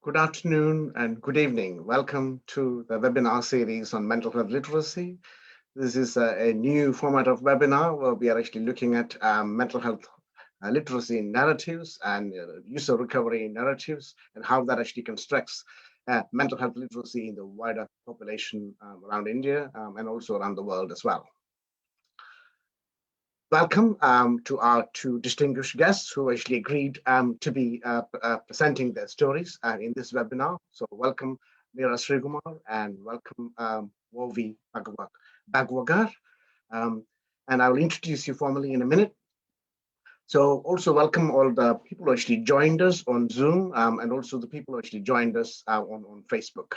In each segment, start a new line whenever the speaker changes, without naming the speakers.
Good afternoon and good evening. Welcome to the webinar series on mental health literacy. This is a new format of webinar where we are actually looking at mental health literacy narratives and user recovery narratives and how that actually constructs mental health literacy in the wider population around India and also around the world as well. Welcome to our two distinguished guests who actually agreed to be presenting their stories in this webinar. So welcome Meera Sreekumar and welcome Raghu Raghavan. And I will introduce you formally in a minute. So also welcome all the people who actually joined us on Zoom and also the people who actually joined us on Facebook.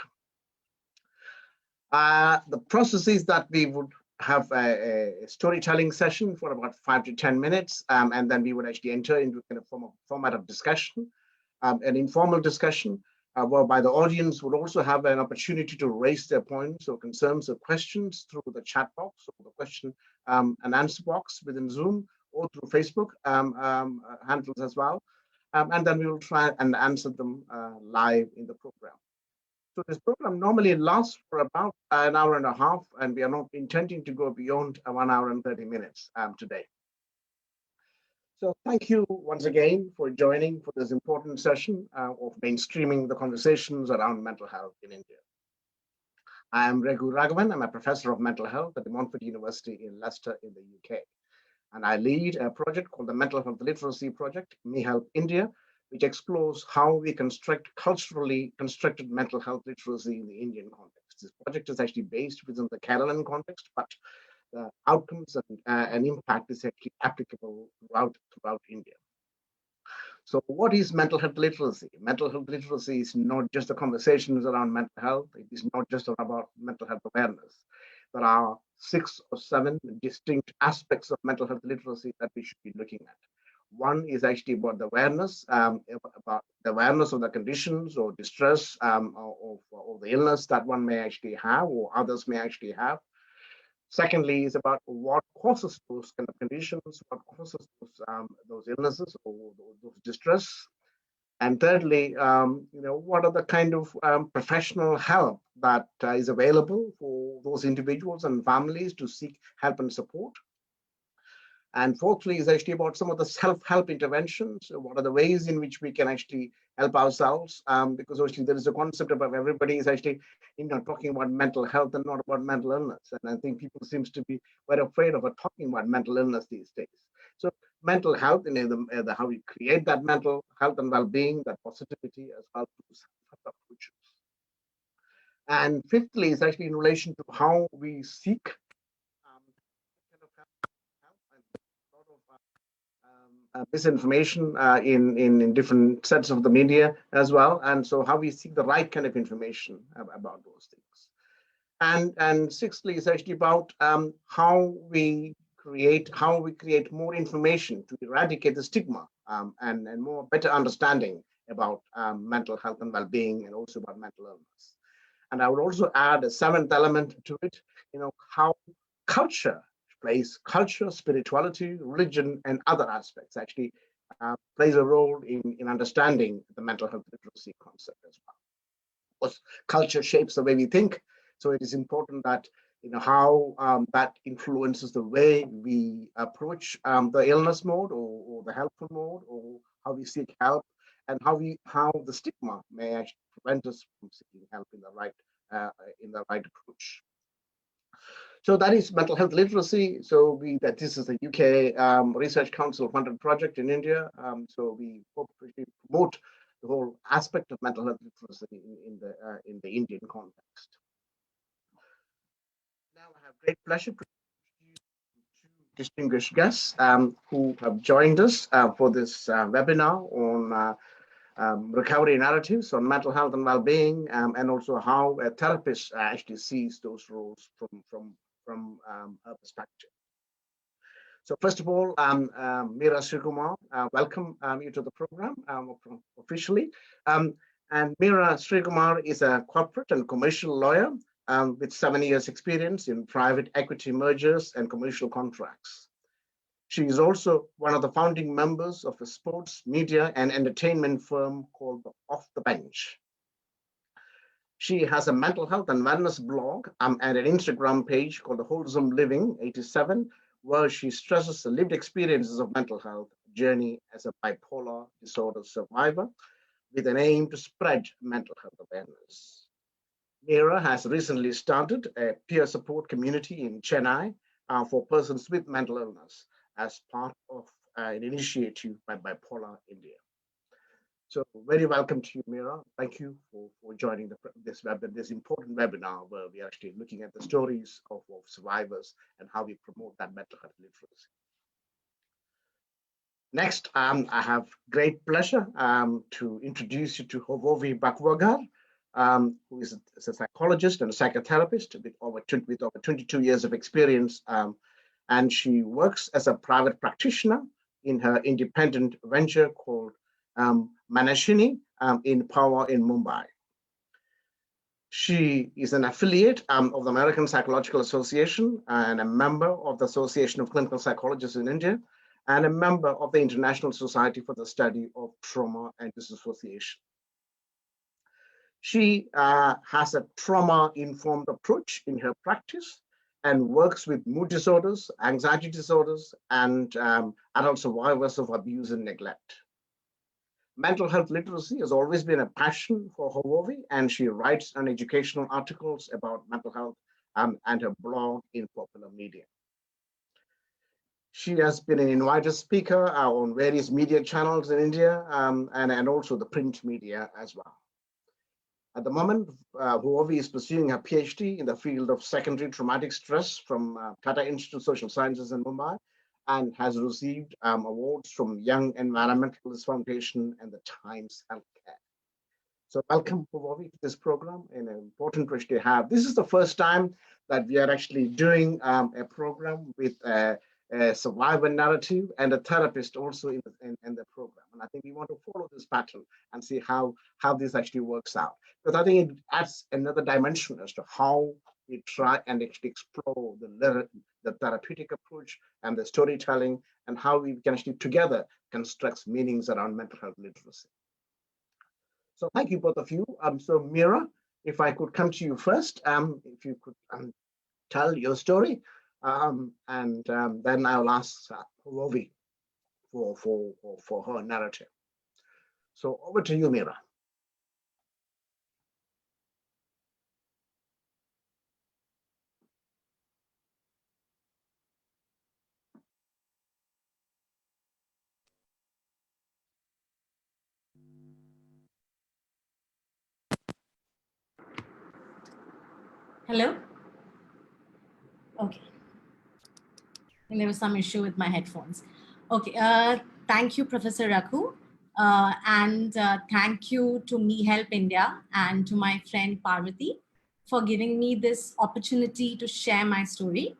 The process is that we would have a storytelling session for about 5 to 10 minutes, and then we would actually enter into kind of format of discussion, an informal discussion, whereby the audience would also have an opportunity to raise their points or concerns or questions through the chat box or the question and answer box within Zoom or through Facebook handles as well. And then we will try and answer them live in the program. So this program normally lasts for about an hour and a half, and we are not intending to go beyond 1 hour and 30 minutes today. So thank you once again for joining for this important session of mainstreaming the conversations around mental health in India. I am Raghu Raghavan. I'm a professor of mental health at DeMontfort University in Leicester in the UK. And I lead a project called the Mental Health Literacy Project, MeHeLP India, which explores how we construct culturally constructed mental health literacy in the Indian context. This project is actually based within the Kerala context, but the outcomes and impact is actually applicable throughout India. So what is mental health literacy? Mental health literacy is not just the conversations around mental health. It is not just about mental health awareness. There are 6 or 7 distinct aspects of mental health literacy that we should be looking at. One is actually about the awareness, of the conditions or distress or the illness that one may actually have or others may actually have. Secondly, is about what causes those kind of conditions, what causes those illnesses or those distress. And thirdly, what are the kind of professional help that is available for those individuals and families to seek help and support. And fourthly is actually about some of the self-help interventions. What are the ways in which we can actually help ourselves? Because actually there is a concept about everybody is actually talking about mental health and not about mental illness. And I think people seems to be very afraid of talking about mental illness these days. So mental health and how we create that mental health and well-being, that positivity as well as self-help approaches. And fifthly is actually in relation to how we seek misinformation in different sets of the media as well, and so how we seek the right kind of information about those things. And sixthly is actually about how we create more information to eradicate the stigma and more better understanding about mental health and well-being and also about mental illness. And I would also add a 7th element to it, how culture, spirituality, religion, and other aspects actually plays a role in understanding the mental health literacy concept as well. Of course, culture shapes the way we think, so it is important that how that influences the way we approach the illness mode or the helpful mode, or how we seek help, and how the stigma may actually prevent us from seeking help in the right approach. So that is mental health literacy. So this is a UK Research Council funded project in India. So we hope to promote the whole aspect of mental health literacy in the Indian context. Now I have great pleasure to introduce 2 distinguished guests who have joined us for this webinar on recovery narratives on mental health and well-being, and also how a therapist actually sees those roles from a perspective. So first of all, Meera Sreekumar, welcome you to the program officially. And Meera Sreekumar is a corporate and commercial lawyer with 7 years experience in private equity mergers and commercial contracts. She is also one of the founding members of a sports, media, and entertainment firm called Off the Bench. She has a mental health and wellness blog and an Instagram page called the Wholesome Living 87, where she stresses the lived experiences of mental health journey as a bipolar disorder survivor with an aim to spread mental health awareness. Meera has recently started a peer support community in Chennai for persons with mental illness as part of an initiative by Bipolar India. So very welcome to you, Meera. Thank you for joining this important webinar where we are actually looking at the stories of survivors and how we promote that mental health literacy. Next, I have great pleasure to introduce you to Hovovi Bakwagar, who is a psychologist and a psychotherapist with over 22 years of experience. And she works as a private practitioner in her independent venture called Manashni in Power in Mumbai. She is an affiliate of the American Psychological Association and a member of the Association of Clinical Psychologists in India and a member of the International Society for the Study of Trauma and Dissociation. She has a trauma-informed approach in her practice and works with mood disorders, anxiety disorders, and adult survivors of abuse and neglect. Mental health literacy has always been a passion for Hovovi, and she writes on educational articles about mental health and her blog in popular media. She has been an invited speaker on various media channels in India and also the print media as well. At the moment, Hovovi is pursuing her PhD in the field of secondary traumatic stress from Tata Institute of Social Sciences in Mumbai, and has received awards from Young Environmentalist Foundation and the Times Healthcare. So welcome, Hovovi, to this program, and an important wish to have. This is the first time that we are actually doing a program with a survivor narrative and a therapist also in the program. And I think we want to follow this pattern and see how this actually works out. Because I think it adds another dimension as to how we try and actually explore the therapeutic approach and the storytelling and how we can actually together construct meanings around mental health literacy. So thank you, both of you. So Meera, if I could come to you first, if you could tell your story, and then I'll ask Hovovi for her narrative. So over to you, Meera.
Hello? Okay. And there was some issue with my headphones. Okay, thank you, Professor Raghu. And thank you to MeHeLP India and to my friend Parvati for giving me this opportunity to share my story.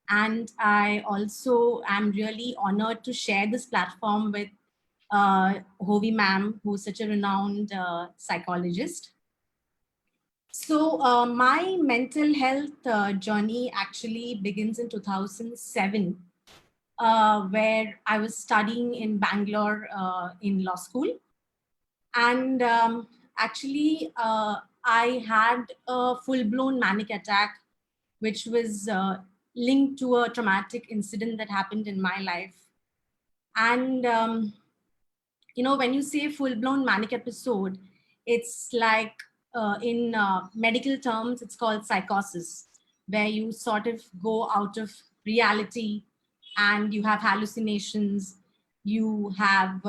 And I also am really honored to share this platform with Hovi ma'am, who's such a renowned psychologist. So my mental health journey actually begins in 2007, where I was studying in Bangalore in law school. And actually, I had a full-blown manic attack, which was linked to a traumatic incident that happened in my life. And, you know, when you say full-blown manic episode, it's like in medical terms, it's called psychosis, where you sort of go out of reality and you have hallucinations. You have,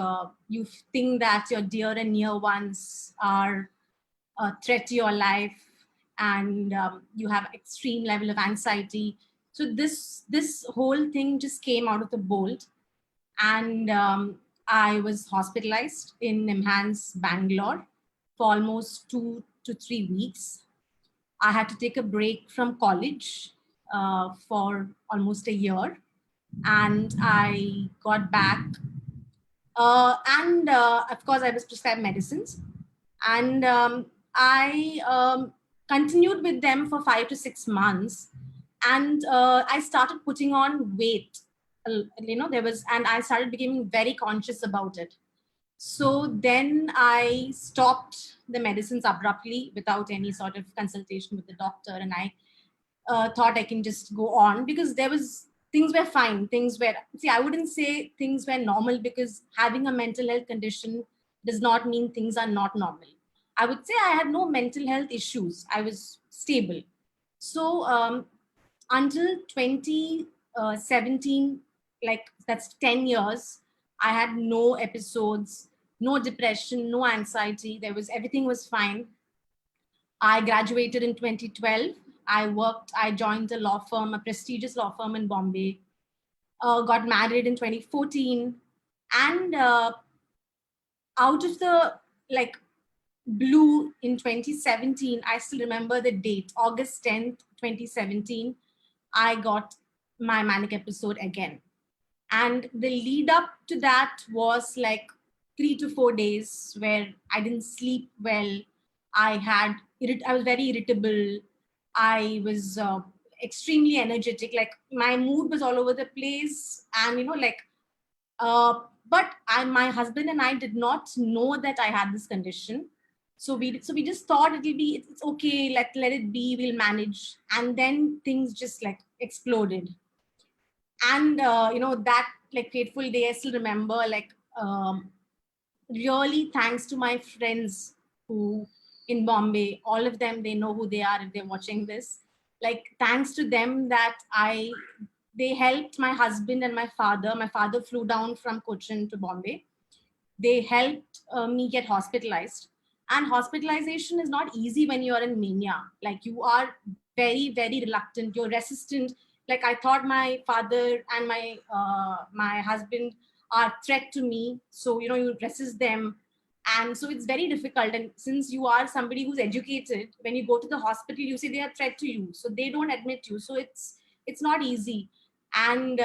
you think that your dear and near ones are a threat to your life, and you have extreme level of anxiety. So this whole thing just came out of the bolt, and I was hospitalized in NIMHANS, Bangalore for almost 2 to 3 weeks. I had to take a break from college for almost a year, and I got back. And of course, I was prescribed medicines, and I continued with them for 5 to 6 months, and I started putting on weight. You know, and I started becoming very conscious about it. So then I stopped the medicines abruptly without any sort of consultation with the doctor. And I thought I can just go on, because things were fine. I wouldn't say things were normal, because having a mental health condition does not mean things are not normal. I would say I had no mental health issues. I was stable. So until 2017, like that's 10 years, I had no episodes, no depression, no anxiety. Everything was fine. I graduated in 2012. I joined a law firm, a prestigious law firm in Bombay, got married in 2014. And out of the like blue in 2017, I still remember the date, August 10th, 2017, I got my manic episode again. And the lead up to that was like 3 to 4 days where I didn't sleep well. I was very irritable. I was extremely energetic. Like my mood was all over the place. And, but my husband and I did not know that I had this condition. So we just thought it's okay. Let it be. We'll manage. And then things just like exploded. And that like fateful day, I still remember, like really thanks to my friends who in Bombay, all of them, they know who they are if they're watching this. Like thanks to them that they helped my husband and my father. My father flew down from Cochin to Bombay. They helped me get hospitalized. And hospitalization is not easy when you are in mania. Like you are very, very reluctant. You're resistant. Like I thought my father and my husband are threat to me. So, you resist them. And so it's very difficult. And since you are somebody who's educated, when you go to the hospital, you say they are threat to you. So they don't admit you. So it's not easy. And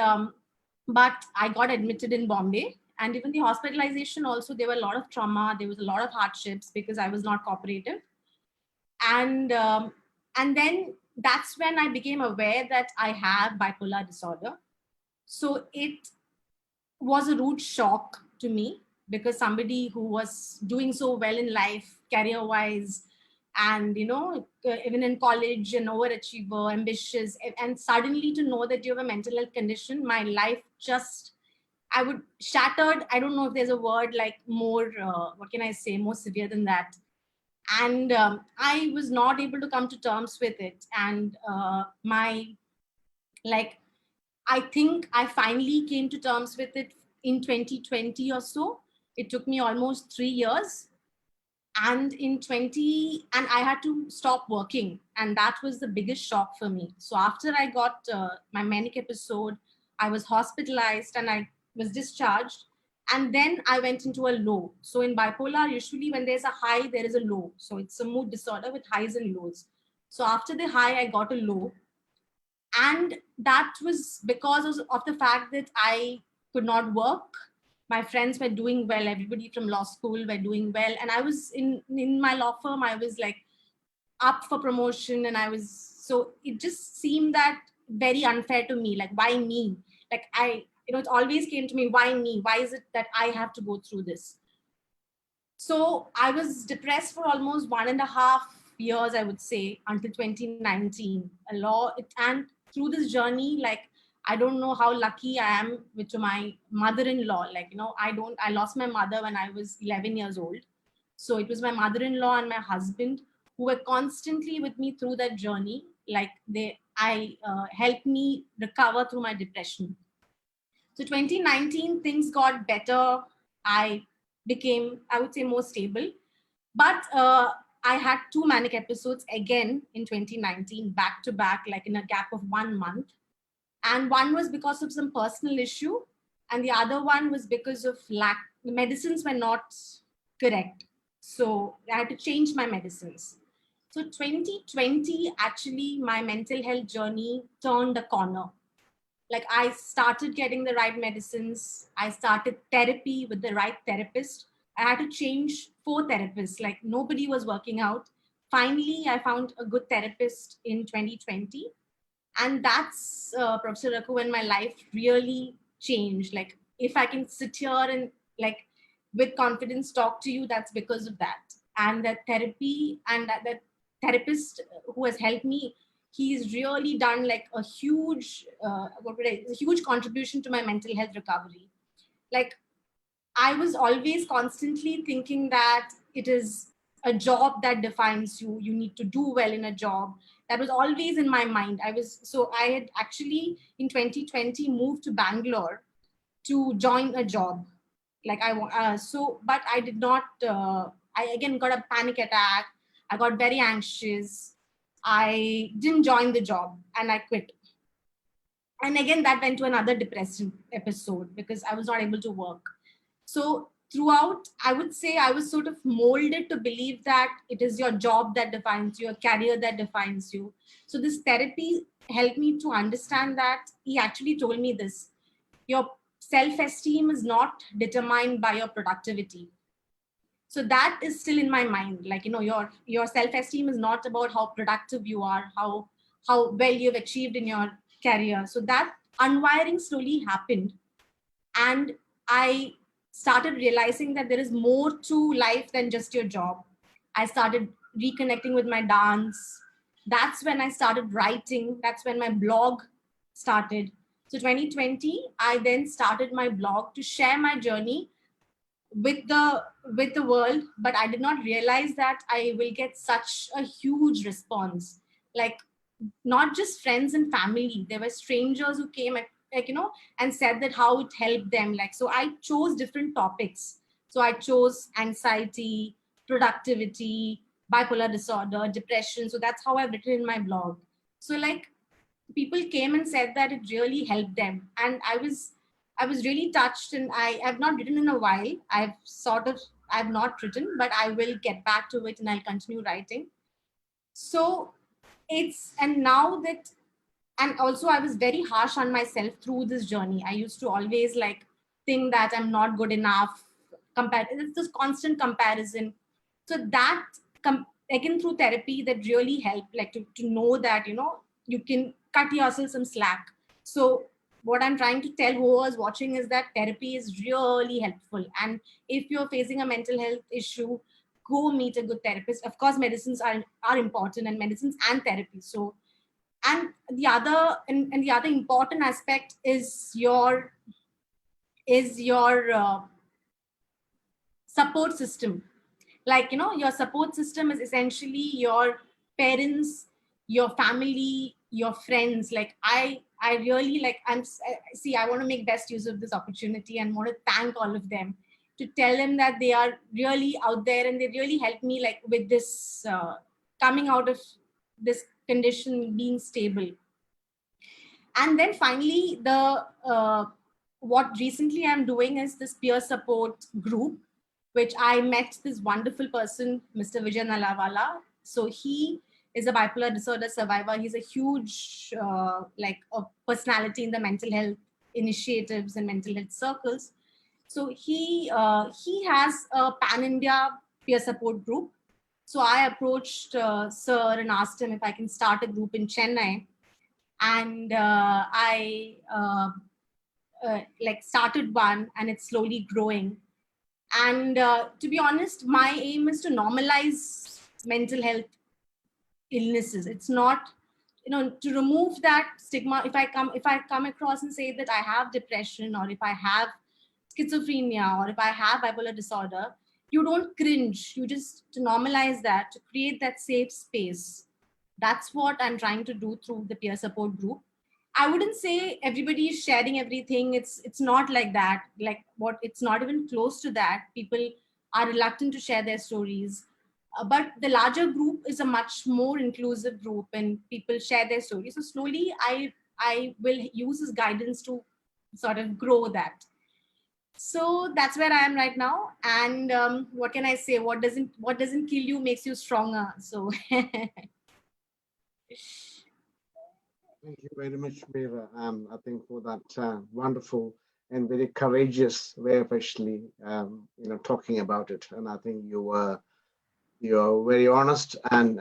but I got admitted in Bombay. And even the hospitalization also, there were a lot of trauma. There was a lot of hardships because I was not cooperative. And then that's when I became aware that I have bipolar disorder. So it was a rude shock to me, because somebody who was doing so well in life, career wise, and even in college, an overachiever, ambitious, and suddenly to know that you have a mental health condition, my life just shattered. I don't know if there's a word like more, what can I say, more severe than that. And I was not able to come to terms with it. And I think I finally came to terms with it in 2020 or so. It took me almost 3 years. And and I had to stop working. And that was the biggest shock for me. So after I got my manic episode, I was hospitalized and I was discharged. And then I went into a low. So in bipolar, usually when there's a high, there is a low. So it's a mood disorder with highs and lows. So after the high, I got a low. And that was because of the fact that I could not work. My friends were doing well. Everybody from law school were doing well. And I was in my law firm, I was like up for promotion. And so it just seemed that very unfair to me. Like, why me? Like it always came to me, why me? Why is it that I have to go through this? So I was depressed for almost 1.5 years, I would say, until 2019. And through this journey, like, I don't know how lucky I am to my mother-in-law. Like, I lost my mother when I was 11 years old. So it was my mother-in-law and my husband who were constantly with me through that journey. Like helped me recover through my depression. So 2019, things got better. I became, I would say, more stable. But I had 2 manic episodes again in 2019, back to back, like in a gap of 1 month. And one was because of some personal issue. And the other one was because of the medicines were not correct. So I had to change my medicines. So 2020, actually, my mental health journey turned a corner. Like I started getting the right medicines. I started therapy with the right therapist. I had to change 4 therapists. Like nobody was working out. Finally, I found a good therapist in 2020. And that's, Professor Raghu, when my life really changed. Like if I can sit here and like with confidence talk to you, that's because of that. And that therapy and that therapist who has helped me, he's really done like a huge, a huge contribution to my mental health recovery. Like, I was always constantly thinking that it is a job that defines you. You need to do well in a job. That was always in my mind. I had actually in 2020 moved to Bangalore to join a job. Like but I did not, I again got a panic attack. I got very anxious. I didn't join the job and I quit. And again, that went to another depressive episode because I was not able to work. So throughout, I would say I was sort of molded to believe that it is your job that defines you, your career that defines you. So this therapy helped me to understand that. He actually told me this: your self-esteem is not determined by your productivity. So that is still in my mind. Like, your self-esteem is not about how productive you are, how well you've achieved in your career. So that unwiring slowly happened. And I started realizing that there is more to life than just your job. I started reconnecting with my dance. That's when I started writing. That's when my blog started. So 2020, I then started my blog to share my journey with the world, but I did not realize that I will get such a huge response. Like, not just friends and family, there were strangers who came and said that how it helped them. Like, so I chose different topics. So I chose anxiety, productivity, bipolar disorder, depression. So that's how I've written in my blog. So like, people came and said that it really helped them, and I was really touched. And I have not written in a while. I've not written, but I will get back to it and I'll continue writing. So and now that, and also I was very harsh on myself through this journey. I used to always like think that I'm not good enough. It's this constant comparison. So that again, through therapy, that really helped, like to know that you can cut yourself some slack. So what I'm trying to tell who was watching is that therapy is really helpful. And if you're facing a mental health issue, go meet a good therapist. Of course, medicines are important, and medicines and therapy. So, and the other important aspect is your support system. Like, your support system is essentially your parents, your family, your friends. Like, I really like, I want to make best use of this opportunity and want to thank all of them, to tell them that they are really out there and they really helped me, like, with this coming out of this condition, being stable. And then finally, what recently I'm doing is this peer support group, which I met this wonderful person, Mr. Vijay Nalawala. So he is a bipolar disorder survivor. He's a huge, like a personality in the mental health initiatives and mental health circles. So he has a pan-India peer support group. So I approached Sir and asked him if I can start a group in Chennai. And I like started one, and it's slowly growing. And to be honest, my aim is to normalize mental health illnesses. It's not, to remove that stigma. If I come across and say that I have depression, or if I have schizophrenia, or if I have bipolar disorder, you don't cringe. You just to normalize that, to create that safe space. That's what I'm trying to do through the peer support group. I wouldn't say everybody is sharing everything. It's not like that. Like, it's not even close to that. People are reluctant to share their stories. But the larger group is a much more inclusive group, and people share their stories. So slowly, I will use this guidance to sort of grow that. So that's where I am right now. And what can I say? What doesn't kill you makes you stronger. So.
Thank you very much, Meera. I think for that wonderful and very courageous way of actually, talking about it. And I think you're very honest, and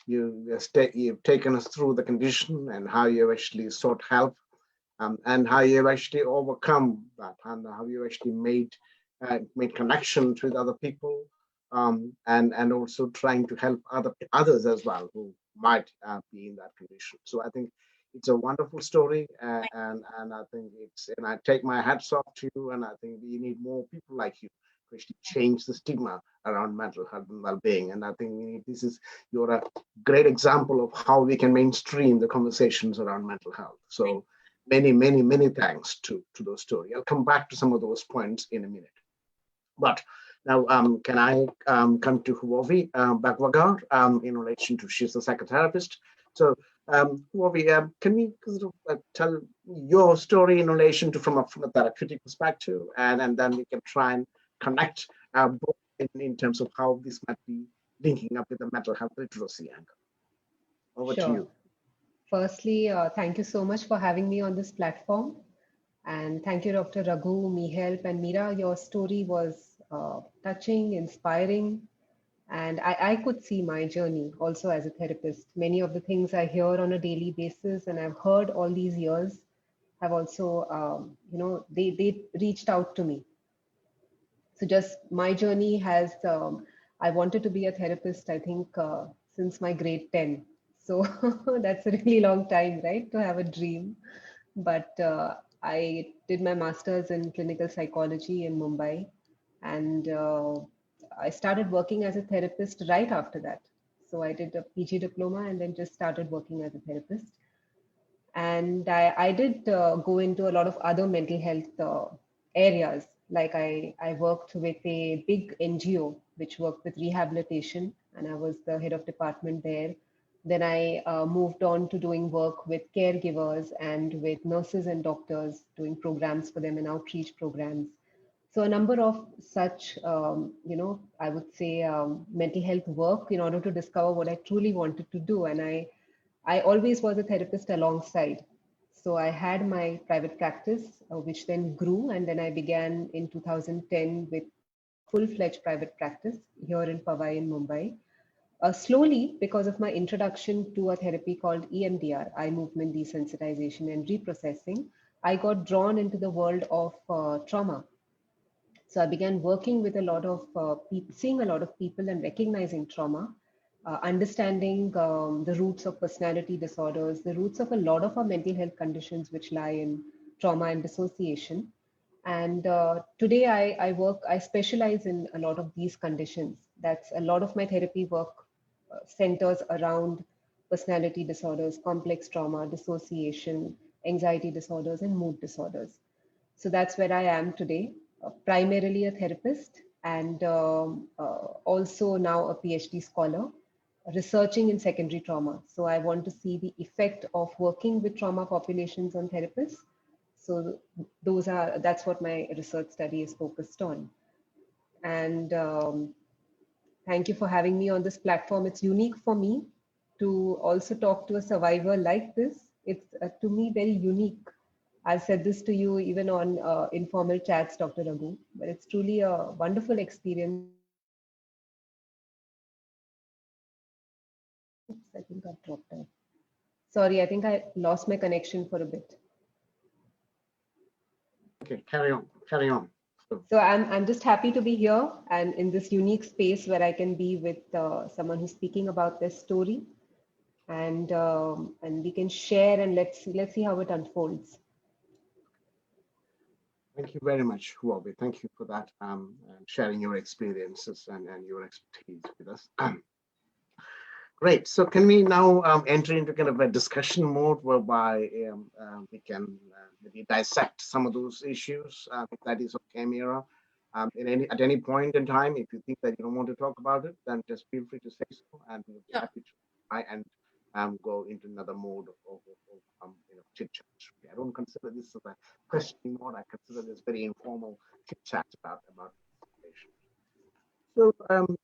you've taken us through the condition and how you've actually sought help, and how you've actually overcome that, and how you actually made made connections with other people, and also trying to help others as well who might be in that condition. So I think it's a wonderful story, and I think and I take my hats off to you, and I think we need more people like you to actually change the stigma around mental health and well-being. And I think you're a great example of how we can mainstream the conversations around mental health. So many thanks to those stories. I'll come back to some of those points in a minute. But now, can I come to Huovi Bhagwagar in relation to, she's a psychotherapist. So, Huovi, can we sort of tell your story in relation to from a therapeutic perspective, and then we can try and connect both in terms of how this might be linking up with the mental health literacy angle. Over to you.
Firstly, thank you so much for having me on this platform. And thank you, Dr. Raghu, MeHeLP, and Meera. Your story was touching, inspiring, and I could see my journey also as a therapist. Many of the things I hear on a daily basis and I've heard all these years have also, they reached out to me. So just my journey has, I wanted to be a therapist, I think, since my grade 10. So that's a really long time, right, to have a dream. But I did my master's in clinical psychology in Mumbai, and I started working as a therapist right after that. So I did a PG diploma and then just started working as a therapist. And I did go into a lot of other mental health areas. Like I worked with a big NGO which worked with rehabilitation, and I was the head of department there. Then I moved on to doing work with caregivers and with nurses and doctors, doing programs for them and outreach programs. So a number of such, I would say mental health work in order to discover what I truly wanted to do. And I always was a therapist alongside. So I had my private practice, which then grew. And then I began in 2010 with full-fledged private practice here in Powai in Mumbai. Slowly, because of my introduction to a therapy called EMDR, eye movement desensitization and reprocessing, I got drawn into the world of trauma. So I began working with a lot of people, seeing a lot of people and recognizing trauma, understanding the roots of personality disorders, the roots of a lot of our mental health conditions which lie in trauma and dissociation. And today I specialize in a lot of these conditions. That's a lot of my therapy work centers around personality disorders, complex trauma, dissociation, anxiety disorders, and mood disorders. So that's where I am today, primarily a therapist and also now a PhD scholar, researching in secondary trauma. So I want to see the effect of working with trauma populations on therapists. So that's what my research study is focused on. And thank you for having me on this platform. It's unique for me to also talk to a survivor like this. It's to me very unique. I've said this to you even on informal chats, Dr. Raghu, but it's truly a wonderful experience. I think I've dropped out. Sorry, I think I lost my connection for a bit.
Okay, carry on.
So I'm just happy to be here and in this unique space where I can be with someone who's speaking about their story, and we can share, and let's see how it unfolds.
Thank you very much, Huobi. Thank you for that, and sharing your experiences and your expertise with us. Great. So can we now enter into kind of a discussion mode whereby we can maybe dissect some of those issues, if that is okay, Meera. At any point in time, if you think that you don't want to talk about it, then just feel free to say so, and we'll be happy to try and go into another mode of chit chat. I don't consider this as a questioning mode. I consider this very informal chit chat about information. So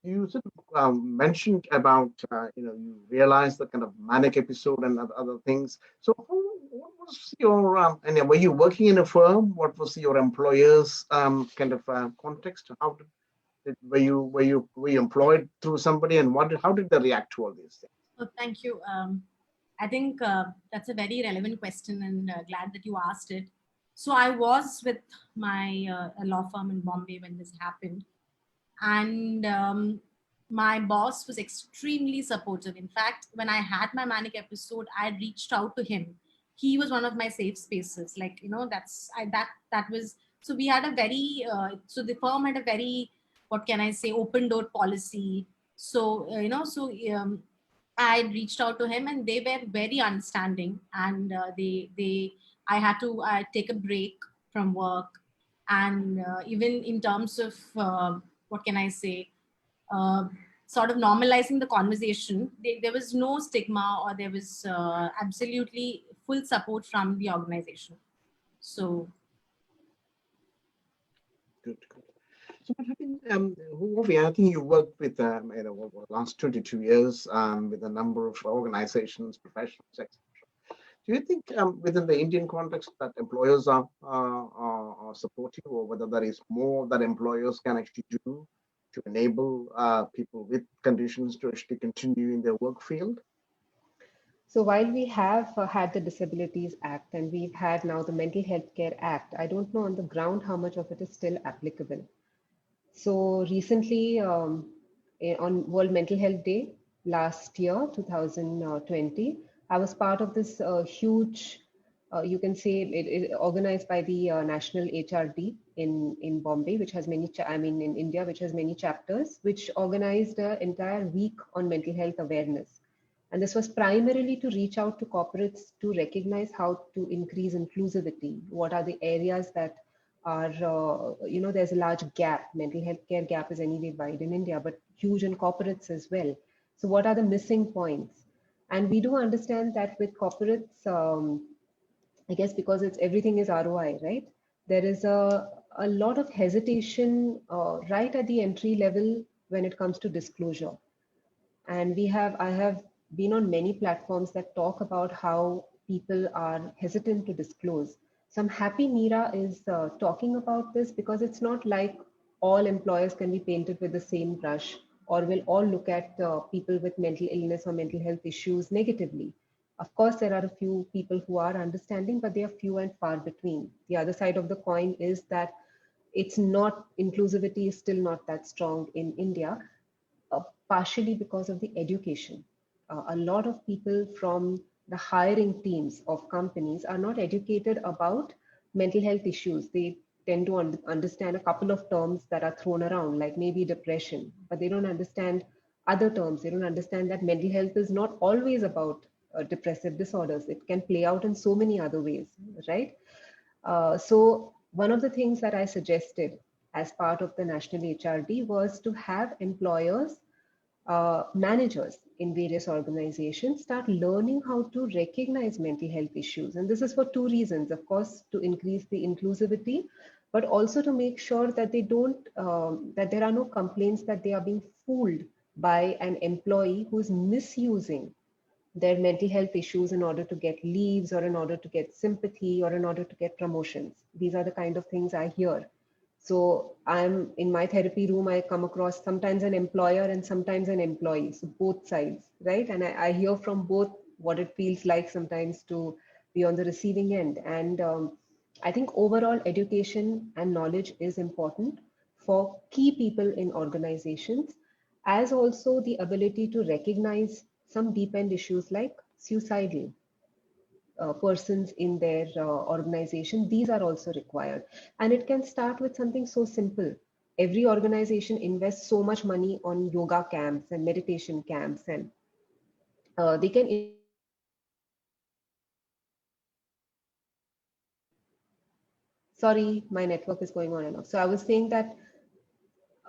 you sort of mentioned about you realized the kind of manic episode and other things. So what was your and were you working in a firm? What was your employer's kind of context? How were you employed through somebody, and how did they react to all these things?
Oh, thank you. I think that's a very relevant question, and glad that you asked it. So I was with my law firm in Bombay when this happened, and my boss was extremely supportive. In fact, when I had my manic episode, I reached out to him. He was one of my safe spaces. Like, you know, that was, so we had a very so the firm had a very, what can I say, open door policy. So I reached out to him, and they were very understanding, and they I had to take a break from work, and even in terms of what can I say, uh, sort of normalizing the conversation, there was no stigma, or there was absolutely full support from the organization. So
Good, good. So what happened, Hovi, I think you worked with, last 22 years with a number of organizations, professionals, etc. Do you think within the Indian context that employers are supportive, or whether there is more that employers can actually do to enable people with conditions to actually continue in their work field?
So while we have had the Disabilities Act and we've had now the Mental Health Care Act, I don't know on the ground how much of it is still applicable. So recently, on World Mental Health Day last year, 2020, I was part of this huge, you can say, it organized by the National HRD in Bombay, which has many, in India, which has many chapters, which organized an entire week on mental health awareness. And this was primarily to reach out to corporates to recognize how to increase inclusivity. What are the areas that are, there's a large gap. Mental health care gap is anyway wide in India, but huge in corporates as well. So what are the missing points? And we do understand that with corporates, I guess because it's everything is ROI, right? There is a lot of hesitation right at the entry level when it comes to disclosure. And I have been on many platforms that talk about how people are hesitant to disclose. So I'm happy Meera is talking about this, because it's not like all employers can be painted with the same brush, or will all look at people with mental illness or mental health issues negatively. Of course, there are a few people who are understanding, but they are few and far between. The other side of the coin is that it's not, inclusivity is still not that strong in India, partially because of the education. A lot of people from the hiring teams of companies are not educated about mental health issues. They tend to understand a couple of terms that are thrown around, like maybe depression, but they don't understand other terms. They don't understand that mental health is not always about depressive disorders. It can play out in so many other ways, right? So one of the things that I suggested as part of the national HRD was to have employers, managers in various organizations start learning how to recognize mental health issues. And this is for two reasons, of course, to increase the inclusivity, but also to make sure that they don't, that there are no complaints that they are being fooled by an employee who's misusing their mental health issues in order to get leaves, or in order to get sympathy, or in order to get promotions. These are the kind of things I hear. So I'm in my therapy room, I come across sometimes an employer and sometimes an employee. So both sides, right? And I hear from both what it feels like sometimes to be on the receiving end. And I think overall education and knowledge is important for key people in organizations, as also the ability to recognize some deep end issues like suicidal persons in their organization. These are also required. And it can start with something so simple. Every organization invests so much money on yoga camps and meditation camps, and they can. Sorry, my network is going on and off. So I was saying that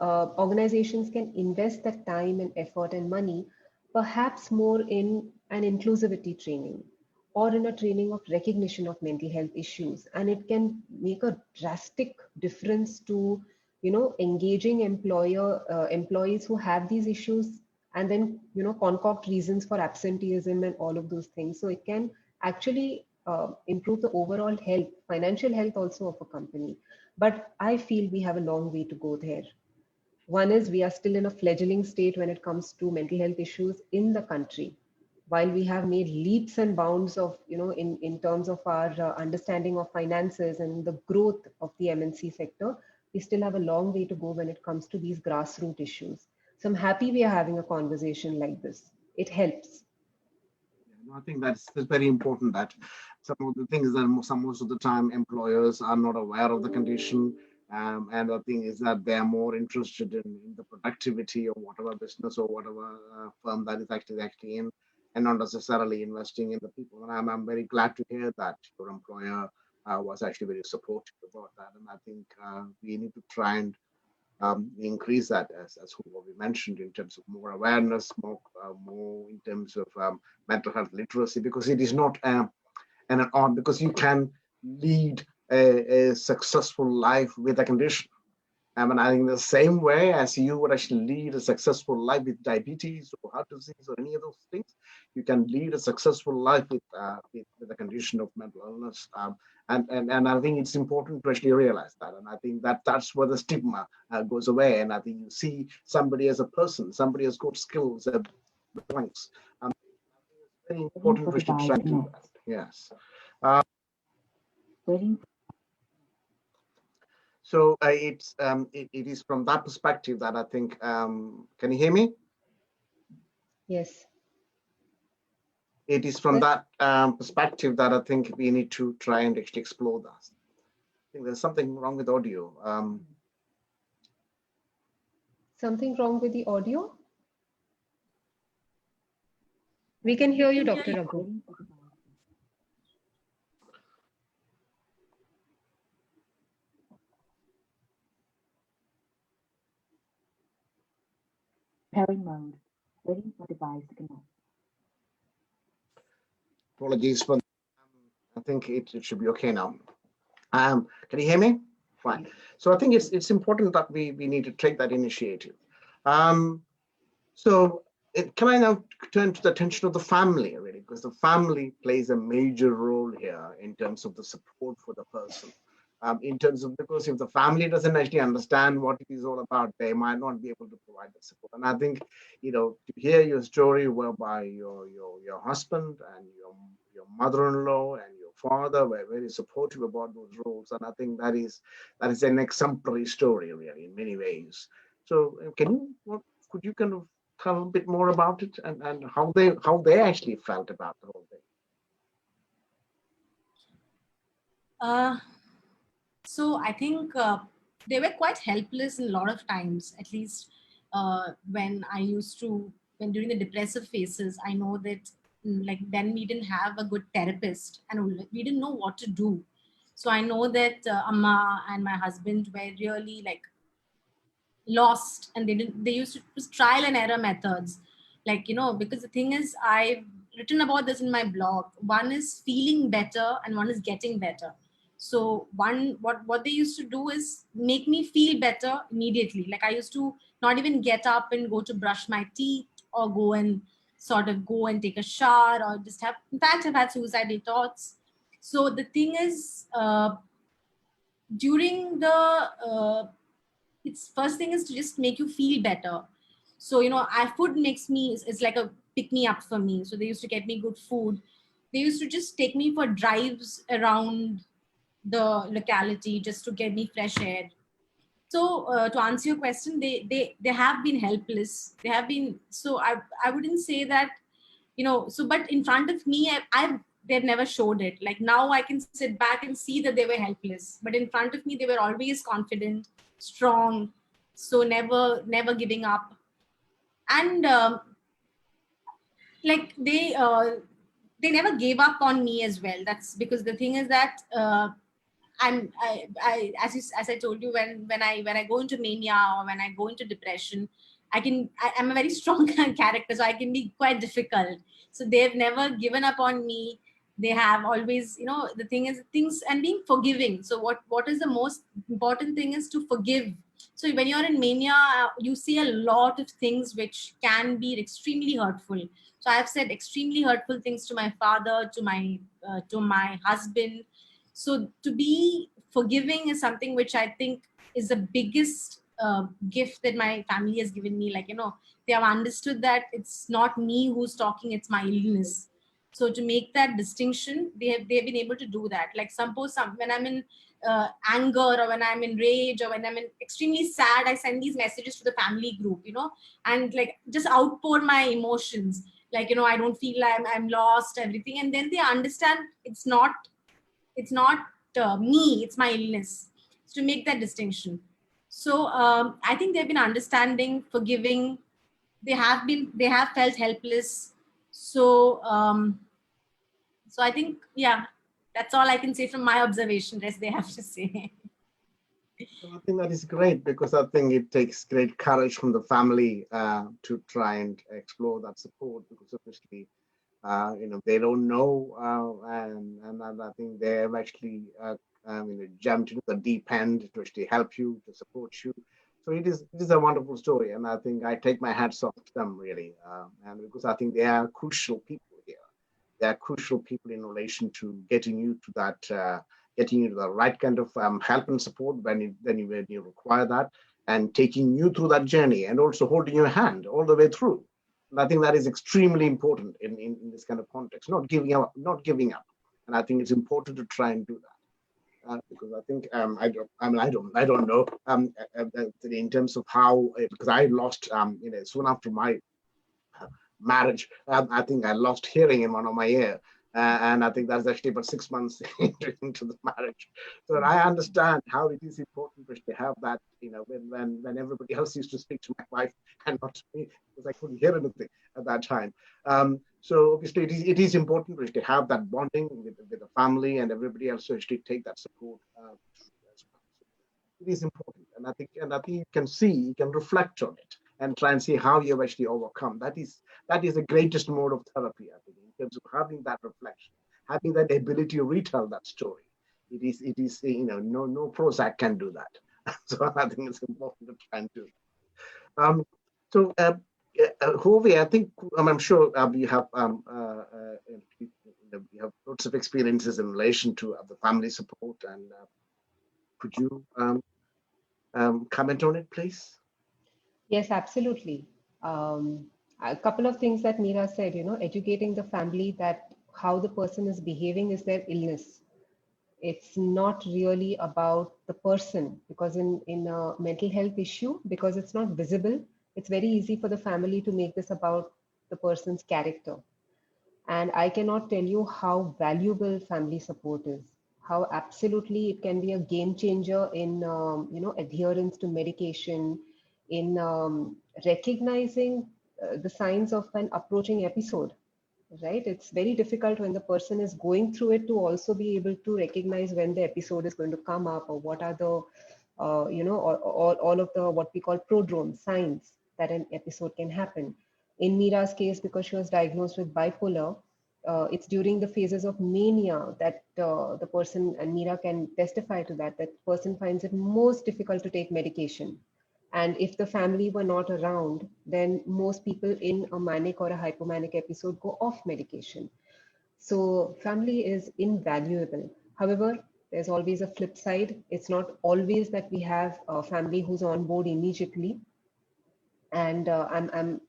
organizations can invest that time and effort and money, perhaps more in an inclusivity training, or in a training of recognition of mental health issues. And it can make a drastic difference to, engaging employees who have these issues, and then, concoct reasons for absenteeism and all of those things. So it can actually improve the overall health, financial health also of a company. But I feel we have a long way to go there. One is we are still in a fledgling state when it comes to mental health issues in the country. while we have made leaps and bounds of, in terms of our understanding of finances and the growth of the MNC sector, we still have a long way to go when it comes to these grassroots issues. So I'm happy we are having a conversation like this. It helps.
I think that's very important, that some of the things that most of the time employers are not aware of the condition. And the thing is that they are more interested in the productivity of whatever business or whatever firm that is actually in, and not necessarily investing in the people. And I'm very glad to hear that your employer was actually very supportive about that. And I think we need to try and increase that, as what we mentioned, in terms of more awareness, more in terms of mental health literacy, because it is not an on, because you can lead a successful life with a condition. And I think the same way as you would actually lead a successful life with diabetes or heart disease or any of those things, you can lead a successful life with a condition of mental illness. And I think it's important to actually realize that. And I think that's where the stigma goes away. And I think you see somebody as a person, somebody has got skills, points. It's very important to actually try to do that. Yes. So it is from that perspective that I think, can you hear me?
Yes.
It is from that perspective that I think we need to try and actually explore that. I think there's something wrong with audio.
Something wrong with the audio? We can hear you, Dr. Raghu.
Pairing mode, waiting for device to connect.
Apologies for, I think it should be okay now. Can you hear me? Fine. So I think it's important that we need to take that initiative. So can I now turn to the attention of the family, really, because the family plays a major role here in terms of the support for the person. In terms of, because if the family doesn't actually understand what it is all about, they might not be able to provide the support. And I think, to hear your story whereby your husband and your mother-in-law and your father were very supportive about those roles, and I think that is an exemplary story, really, in many ways. So could you kind of tell a bit more about it and how they actually felt about the whole thing?
So I think they were quite helpless in a lot of times, at least when during the depressive phases. I know that like then we didn't have a good therapist and we didn't know what to do. So I know that Amma and my husband were really like lost, and they used to use trial and error methods, because the thing is, I've written about this in my blog. One is feeling better and one is getting better. So what they used to do is make me feel better immediately. Like I used to not even get up and go to brush my teeth or go and take a shower, or just have, in fact, I've had suicidal thoughts. So the thing is, during the its first thing is to just make you feel better. So our food makes me, it's like a pick me up for me. So they used to get me good food. They used to just take me for drives around the locality just to get me fresh air. So to answer your question, they have been helpless. They have been, so I wouldn't say that, but in front of me, they've never showed it. Like now I can sit back and see that they were helpless, but in front of me, they were always confident, strong, so never giving up. And like they never gave up on me as well. That's because the thing is that as I told you, when I go into mania or when I go into depression, I'm a very strong character, so I can be quite difficult. So they've never given up on me. They have always, the thing is things and being forgiving. So what is the most important thing is to forgive. So when you're in mania, you see a lot of things which can be extremely hurtful. So I've said extremely hurtful things to my father, to my husband. So to be forgiving is something which I think is the biggest gift that my family has given me. Like, they have understood that it's not me who's talking, it's my illness. So to make that distinction, they've been able to do that. Like suppose when I'm in anger, or when I'm in rage, or when I'm extremely sad, I send these messages to the family group, and like just outpour my emotions. Like, I don't feel I'm lost, everything. And then they understand it's not me, it's my illness. So to make that distinction. So I think they've been understanding, forgiving. They have felt helpless. So so I think, yeah, that's all I can say from my observation. Rest they have to say.
So I think that is great, because I think it takes great courage from the family to try and explore that support, because obviously, they don't know, and I think they have actually jumped into the deep end to actually help you, to support you. So it is a wonderful story, and I think I take my hats off to them, really, and because I think they are crucial people here. They are crucial people in relation to getting you to that. Getting you the right kind of help and support when you require that, and taking you through that journey, and also holding your hand all the way through. And I think that is extremely important in this kind of context. Not giving up. And I think it's important to try and do that, because I think I don't know in terms of how, because I lost soon after my marriage, I think I lost hearing in one of my ear. And I think that's actually about 6 months into the marriage. So I understand how it is important to have that, when everybody else used to speak to my wife and not to me, because I couldn't hear anything at that time. So obviously it is important to have that bonding with the family and everybody else to actually take that support. It is important. And I think you can reflect on it and try and see how you've actually overcome. That is the greatest mode of therapy, I think, in terms of having that reflection, having that ability to retell that story. It is no Prozac can do that. So I think it's important to try and do that. So Hovi, I think I'm sure you have you have lots of experiences in relation to the family support, and could you comment on it, please?
Yes, absolutely. A couple of things that Meera said, educating the family that how the person is behaving is their illness. It's not really about the person, because in a mental health issue, because it's not visible, it's very easy for the family to make this about the person's character. And I cannot tell you how valuable family support is, how absolutely it can be a game changer in adherence to medication, in recognizing the signs of an approaching episode. Right? It's very difficult when the person is going through it to also be able to recognize when the episode is going to come up, or what are the or all of the what we call prodromes, signs that an episode can happen. In Meera's case, because she was diagnosed with bipolar, it's during the phases of mania that the person, and Meera can testify to that person finds it most difficult to take medication. And if the family were not around, then most people in a manic or a hypomanic episode go off medication. So family is invaluable. However, there's always a flip side. It's not always that we have a family who's on board immediately. And I'm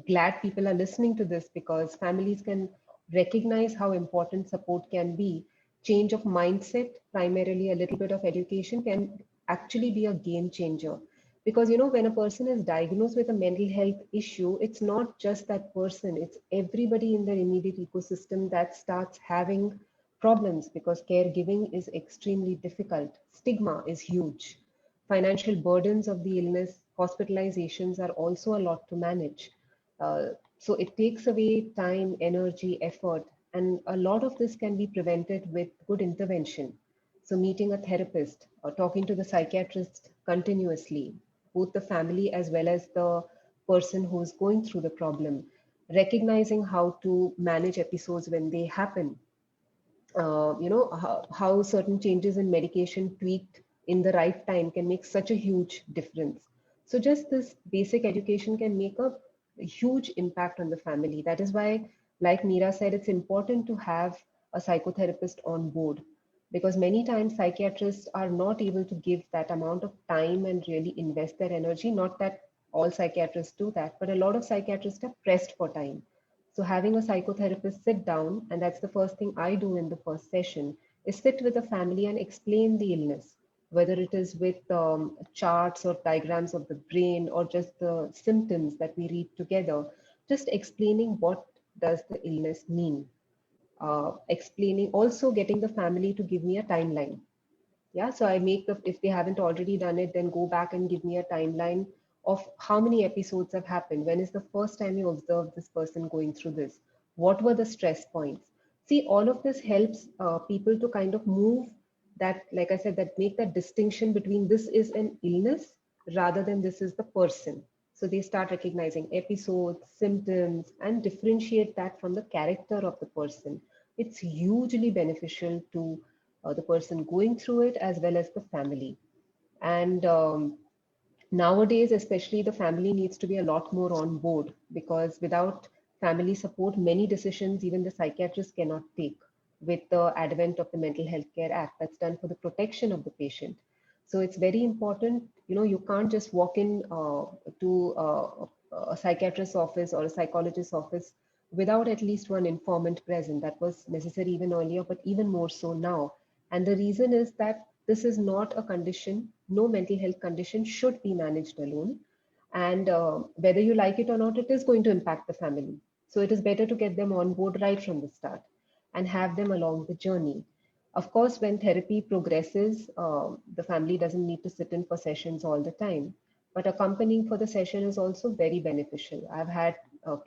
glad people are listening to this, because families can recognize how important support can be. Change of mindset, primarily a little bit of education, can actually be a game changer. Because when a person is diagnosed with a mental health issue, it's not just that person, it's everybody in their immediate ecosystem that starts having problems, because caregiving is extremely difficult. Stigma is huge. Financial burdens of the illness, hospitalizations are also a lot to manage. So it takes away time, energy, effort, and a lot of this can be prevented with good intervention. So meeting a therapist or talking to the psychiatrist continuously, both the family as well as the person who's going through the problem, recognizing how to manage episodes when they happen, how certain changes in medication tweaked in the right time can make such a huge difference. So just this basic education can make a huge impact on the family. That is why, like Meera said, it's important to have a psychotherapist on board. because many times psychiatrists are not able to give that amount of time and really invest their energy. Not that all psychiatrists do that, but a lot of psychiatrists are pressed for time. So having a psychotherapist sit down, and that's the first thing I do in the first session, is sit with the family and explain the illness, whether it is with charts or diagrams of the brain or just the symptoms that we read together, just explaining what does the illness mean. Explaining, also getting the family to give me a timeline. Yeah, so I make the, if they haven't already done it, then go back and give me a timeline of how many episodes have happened. When is the first time you observed this person going through this? What were the stress points? See, all of this helps people to kind of move that, like I said, that make that distinction between this is an illness rather than this is the person. So they start recognizing episodes, symptoms, and differentiate that from the character of the person. It's hugely beneficial to the person going through it as well as the family. And nowadays, especially, the family needs to be a lot more on board, because without family support, many decisions even the psychiatrist cannot take with the advent of the Mental Health Care Act that's done for the protection of the patient. So it's very important, you know, you can't just walk in to a psychiatrist's office or a psychologist's office without at least one informant present. That was necessary even earlier, but even more so now. And the reason is that this is not a condition, no mental health condition should be managed alone. And whether you like it or not, it is going to impact the family. So it is better to get them on board right from the start and have them along the journey. Of course, when therapy progresses, the family doesn't need to sit in for sessions all the time, but accompanying for the session is also very beneficial. I've had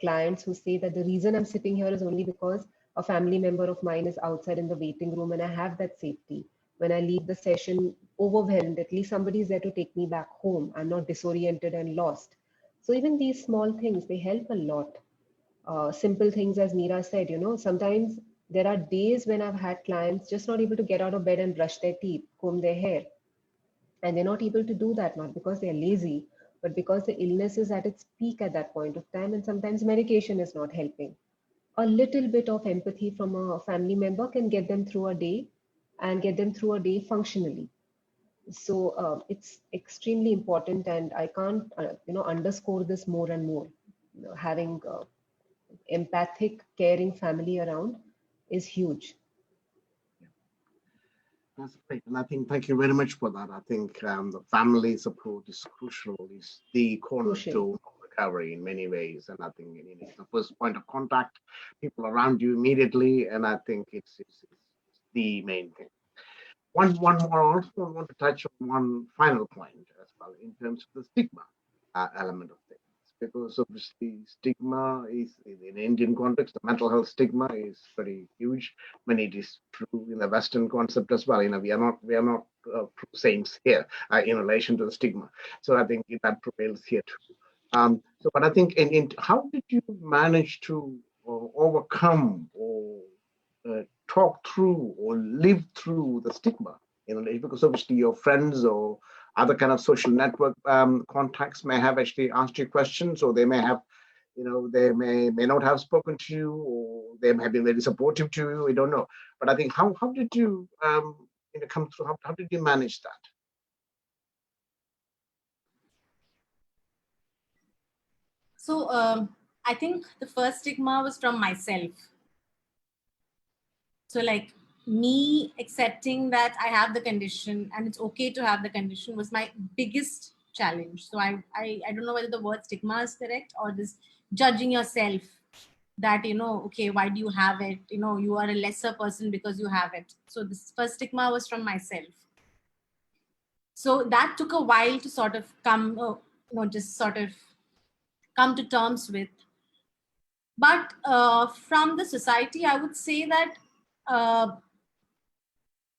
clients who say that the reason I'm sitting here is only because a family member of mine is outside in the waiting room and I have that safety. When I leave the session overwhelmed, at least somebody is there to take me back home. I'm not disoriented and lost. So even these small things, they help a lot. Simple things, as Meera said, you know, sometimes there are days when I've had clients just not able to get out of bed and brush their teeth, comb their hair. And they're not able to do that, not because they're lazy, but because the illness is at its peak at that point of time. And sometimes medication is not helping. A little bit of empathy from a family member can get them through a day and get them through a day functionally. So it's extremely important, and I can't underscore this more and more. You know, having empathic, caring family around is huge.
That's great. And I think, thank you very much for that. I think the family support is crucial, is the cornerstone of recovery in many ways. And I think it's the first point of contact, people around you immediately. And I think it's the main thing. One more, I also want to touch on one final point as well in terms of the stigma element of things. Because obviously stigma is in Indian context, the mental health stigma is very huge. When it is true in the Western concept as well. You know, we are not saints here in relation to the stigma. So I think that prevails here too. But I think how did you manage to overcome or talk through or live through the stigma? You know, because obviously your friends or other kind of social network contacts may have actually asked you questions, or they may have, you know, they may not have spoken to you, or they may have been very supportive to you. We don't know. But I think how did you come through? How did you manage that?
So I think the first stigma was from myself. So like me accepting that I have the condition and it's okay to have the condition was my biggest challenge. So I don't know whether the word stigma is correct, or this judging yourself that, you know, okay, why do you have it? You know, you are a lesser person because you have it. So this first stigma was from myself. So that took a while to sort of just sort of come to terms with. But from the society, I would say that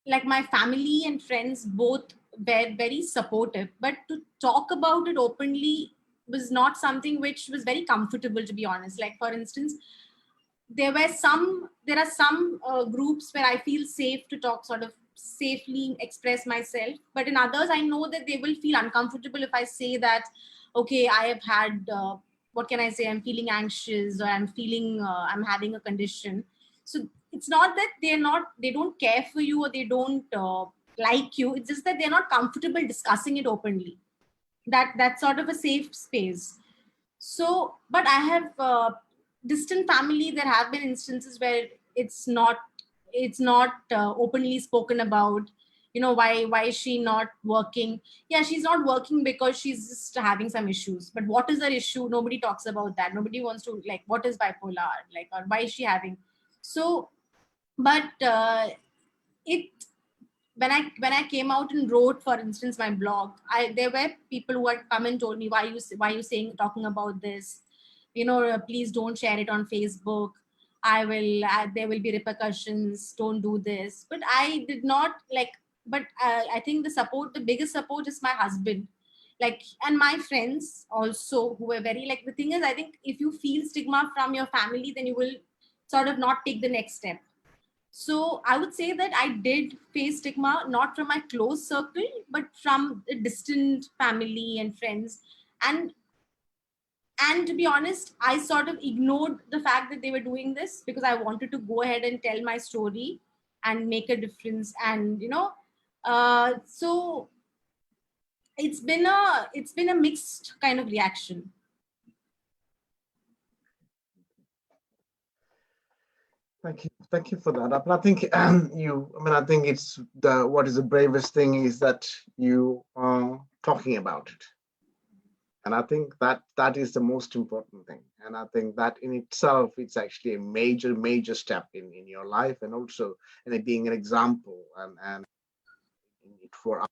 like my family and friends both were very supportive, but to talk about it openly was not something which was very comfortable, to be honest. Like, for instance, there are some groups where I feel safe to talk, sort of safely express myself, but in others I know that they will feel uncomfortable if I say that, okay, I have had what can I say, I'm feeling anxious, or I'm feeling I'm having a condition. So it's not that they don't care for you or they don't like you. It's just that they're not comfortable discussing it openly. That's sort of a safe space. So, but I have distant family. There have been instances where it's not openly spoken about. You know, why is she not working? Yeah, she's not working because she's just having some issues. But what is her issue? Nobody talks about that. Nobody wants to, like, what is bipolar, like, or why is she having? So, but it when I came out and wrote, for instance, my blog, there were people who had come and told me, why you saying talking about this, please don't share it on Facebook. There will be repercussions, don't do this. But I did not like, but I think the biggest support is my husband, like, and my friends also, who were very, like, the thing is, I think if you feel stigma from your family, then you will sort of not take the next step. So I would say that I did face stigma, not from my close circle, but from a distant family and friends. And to be honest, I sort of ignored the fact that they were doing this because I wanted to go ahead and tell my story and make a difference. And, so it's been a mixed kind of reaction.
Thank you for that. But I think I think it's what is the bravest thing is that you are talking about it. And I think that is the most important thing. And I think that in itself, it's actually a major step in your life, and also in it being an example and for us.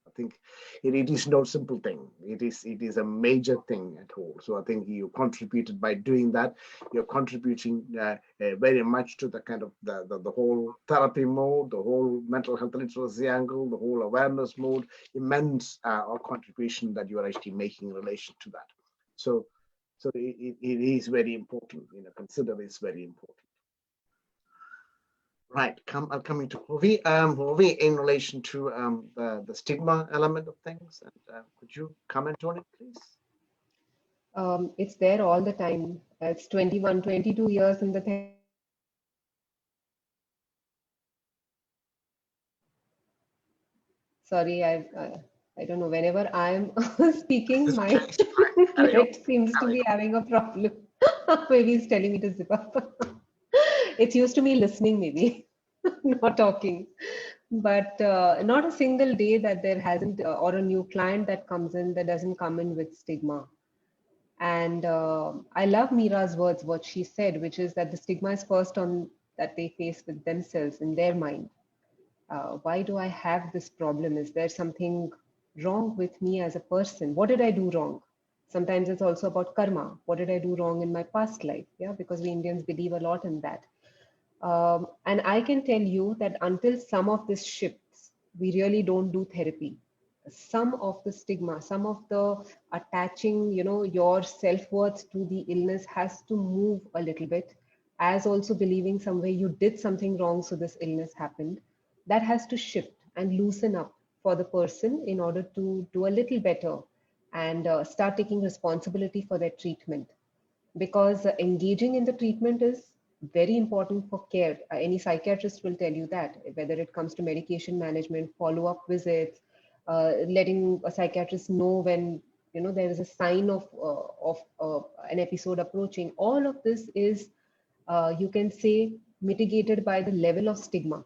I think it is no simple thing. It is a major thing at all. So I think you contributed by doing that. You're contributing very much to the kind of the whole therapy mode, the whole mental health literacy angle, the whole awareness mode. Immense contribution that you are actually making in relation to that. So it is very important. Consider it's very important. Right, coming to Hovi. Hovi, in relation to the stigma element of things, and could you comment on it, please?
It's there all the time. It's 21, 22 years in the Sorry, I don't know. Whenever I'm speaking, my net seems to be having a problem. Maybe it's telling me to zip up. It's used to me listening, maybe not talking. But not a single day that there hasn't, or a new client that comes in that doesn't come in with stigma. And I love Meera's words, what she said, which is that the stigma is first on that they face with themselves in their mind. Why do I have this problem? Is there something wrong with me as a person? What did I do wrong? Sometimes it's also about karma. What did I do wrong in my past life? Yeah, because we Indians believe a lot in that. And I can tell you that until some of this shifts, we really don't do therapy. Some of the stigma, some of the attaching, your self-worth to the illness has to move a little bit, as also believing somewhere you did something wrong, so this illness happened. That has to shift and loosen up for the person in order to do a little better and start taking responsibility for their treatment. Because engaging in the treatment is very important for care. Any psychiatrist will tell you that, whether it comes to medication management, follow-up visits, letting a psychiatrist know when there is a sign of an episode approaching. All of this is, you can say, mitigated by the level of stigma.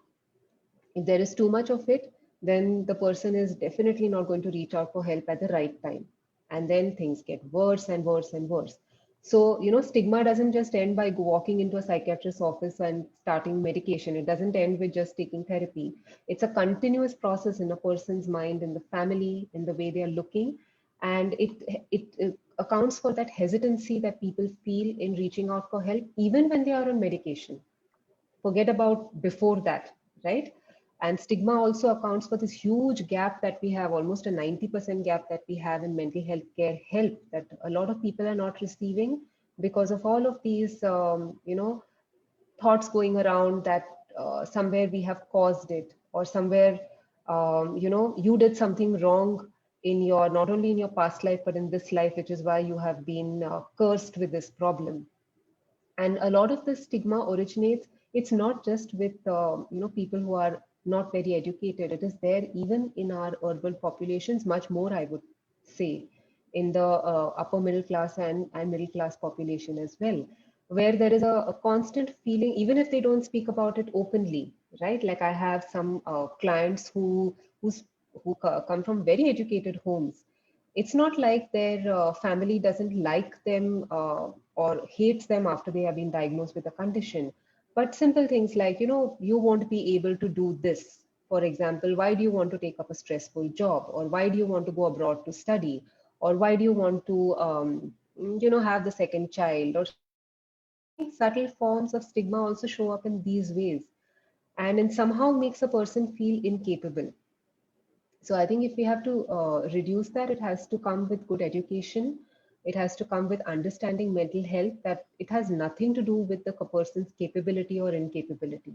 If there is too much of it, then the person is definitely not going to reach out for help at the right time. And then things get worse and worse and worse. So, stigma doesn't just end by walking into a psychiatrist's office and starting medication. It doesn't end with just taking therapy. It's a continuous process in a person's mind, in the family, in the way they are looking. And it accounts for that hesitancy that people feel in reaching out for help, even when they are on medication. Forget about before that, right? And stigma also accounts for this huge gap that we have, almost a 90% gap that we have in mental health care help that a lot of people are not receiving because of all of these, thoughts going around that somewhere we have caused it, or somewhere, you did something wrong in your, not only in your past life, but in this life, which is why you have been cursed with this problem. And a lot of the stigma originates, it's not just with people who are not very educated. It is there even in our urban populations, much more, I would say, in the upper middle class and middle class population as well, where there is a constant feeling, even if they don't speak about it openly, right? Like I have some clients who's, come from very educated homes. It's not like their family doesn't like them or hates them after they have been diagnosed with a condition. But simple things like, you won't be able to do this. For example, why do you want to take up a stressful job? Or why do you want to go abroad to study? Or why do you want to, have the second child? Or subtle forms of stigma also show up in these ways, and it somehow makes a person feel incapable. So I think if we have to reduce that, it has to come with good education. It has to come with understanding mental health, that it has nothing to do with the person's capability or incapability.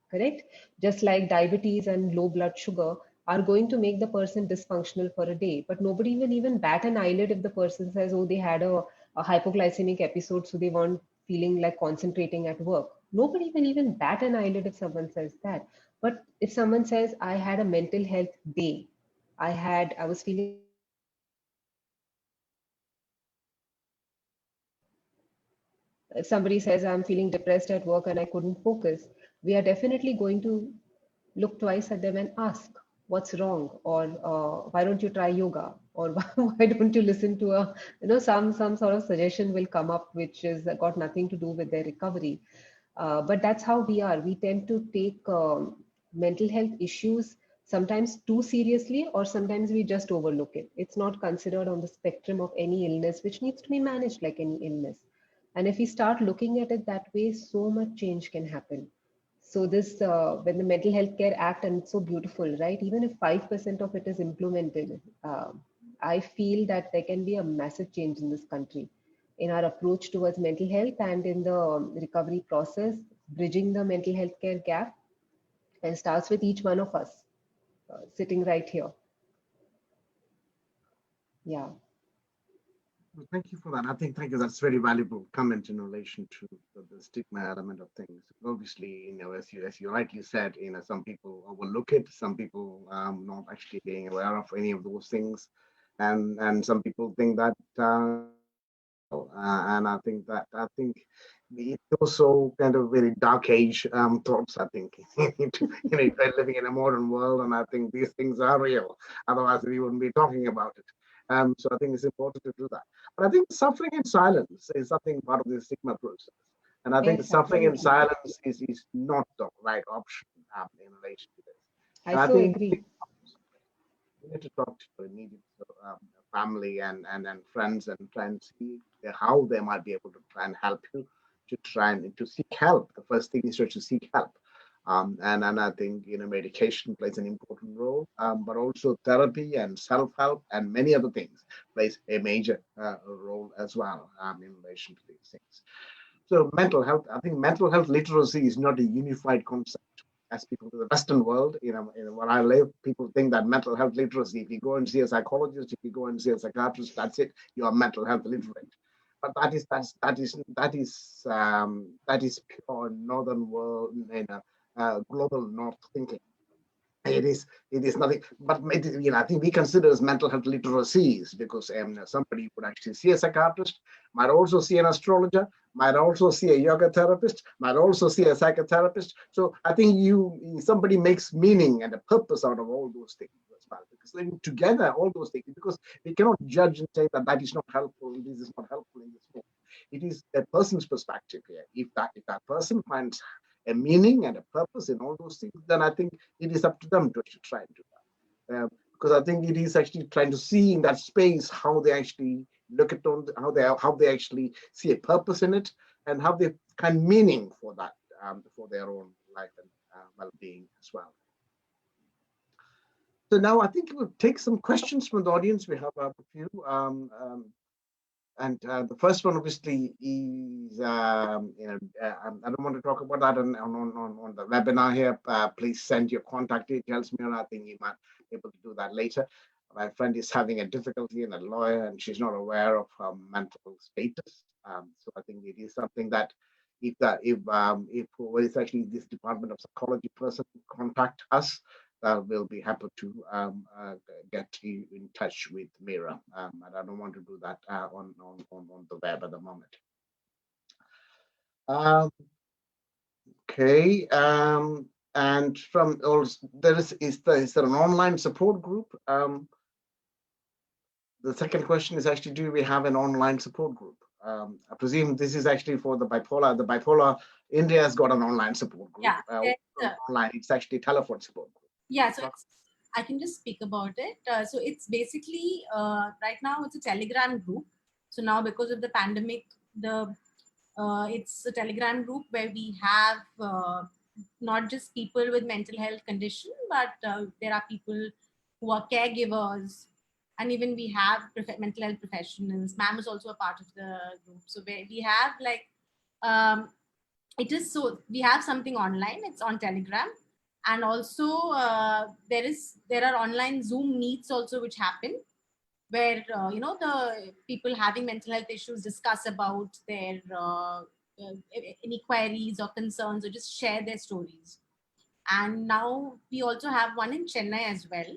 Correct? Just like diabetes and low blood sugar are going to make the person dysfunctional for a day, but nobody will even bat an eyelid if the person says, oh, they had a hypoglycemic episode, so they weren't feeling like concentrating at work. Nobody will even bat an eyelid if someone says that. But if someone says, I had a mental health day, I was feeling, if somebody says I'm feeling depressed at work and I couldn't focus, we are definitely going to look twice at them and ask, what's wrong? Or why don't you try yoga? Or why don't you listen to some sort of suggestion will come up, which is got nothing to do with their recovery. But that's how we are. We tend to take mental health issues sometimes too seriously, or sometimes we just overlook it. It's not considered on the spectrum of any illness, which needs to be managed like any illness. And if we start looking at it that way, so much change can happen. So this, when the Mental Health Care Act, and it's so beautiful, right? Even if 5% of it is implemented, I feel that there can be a massive change in this country in our approach towards mental health and in the recovery process, bridging the mental health care gap, and starts with each one of us sitting right here. Yeah.
Well, thank you for that. Thank you. That's very valuable comment in relation to the stigma element of things. Obviously, as you rightly said, some people overlook it, some people not actually being aware of any of those things, and some people think that, and I think it's also kind of very dark age thoughts. I think we're living in a modern world, and I think these things are real. Otherwise, we wouldn't be talking about it. So I think it's important to do that. But I think suffering in silence is something part of the stigma process. And I think
Yes,
suffering in
absolutely.
silence is not the right option in relation to this.
I
And I
so
think
agree.
you need to talk to your immediate family and friends, see how they might be able to try and help you, to try and to seek help. The first thing is to seek help. And I think medication plays an important role, but also therapy and self-help and many other things plays a major role as well in relation to these things. So mental health, I think mental health literacy is not a unified concept. As people in the Western world, where I live, people think that mental health literacy, if you go and see a psychologist, if you go and see a psychiatrist, that's it, you are mental health literate. But that is pure northern world, global north thinking. It is nothing, but I think we consider as mental health literacies because somebody would actually see a psychiatrist, might also see an astrologer, might also see a yoga therapist, might also see a psychotherapist. So I think somebody makes meaning and a purpose out of all those things as well, because then together all those things, because we cannot judge and say that is not helpful, this is not helpful in this way. It is a person's perspective here. If that person finds a meaning and a purpose in all those things, then I think it is up to them to actually try and do that. Because I think it is actually trying to see in that space how they actually look at how they actually see a purpose in it, and how they find meaning for that, for their own life and well-being as well. So now I think we'll take some questions from the audience. We have a few. And the first one, obviously, is I don't want to talk about that on the webinar here. Please send your contact details, Meera. I think you might be able to do that later. My friend is having a difficulty in a lawyer, and she's not aware of her mental status. So I think it is something that if who is actually this Department of Psychology person contact us, we'll be happy to get you in touch with Meera. And I don't want to do that on the web at the moment. Okay. And from also, is there an online support group? The second question is actually, do we have an online support group? I presume this is actually for the bipolar. The bipolar India has got an online support group.
Yeah,
online, it's actually telephone support group.
Yeah, so I can just speak about it. So it's basically right now it's a Telegram group. So now because of the pandemic, it's a Telegram group where we have not just people with mental health condition, but there are people who are caregivers, and even we have mental health professionals. Ma'am is also a part of the group. So we have like we have something online. It's on Telegram. And also there are online Zoom meets also which happen where the people having mental health issues discuss about their any queries or concerns or just share their stories. And now we also have one in Chennai as well,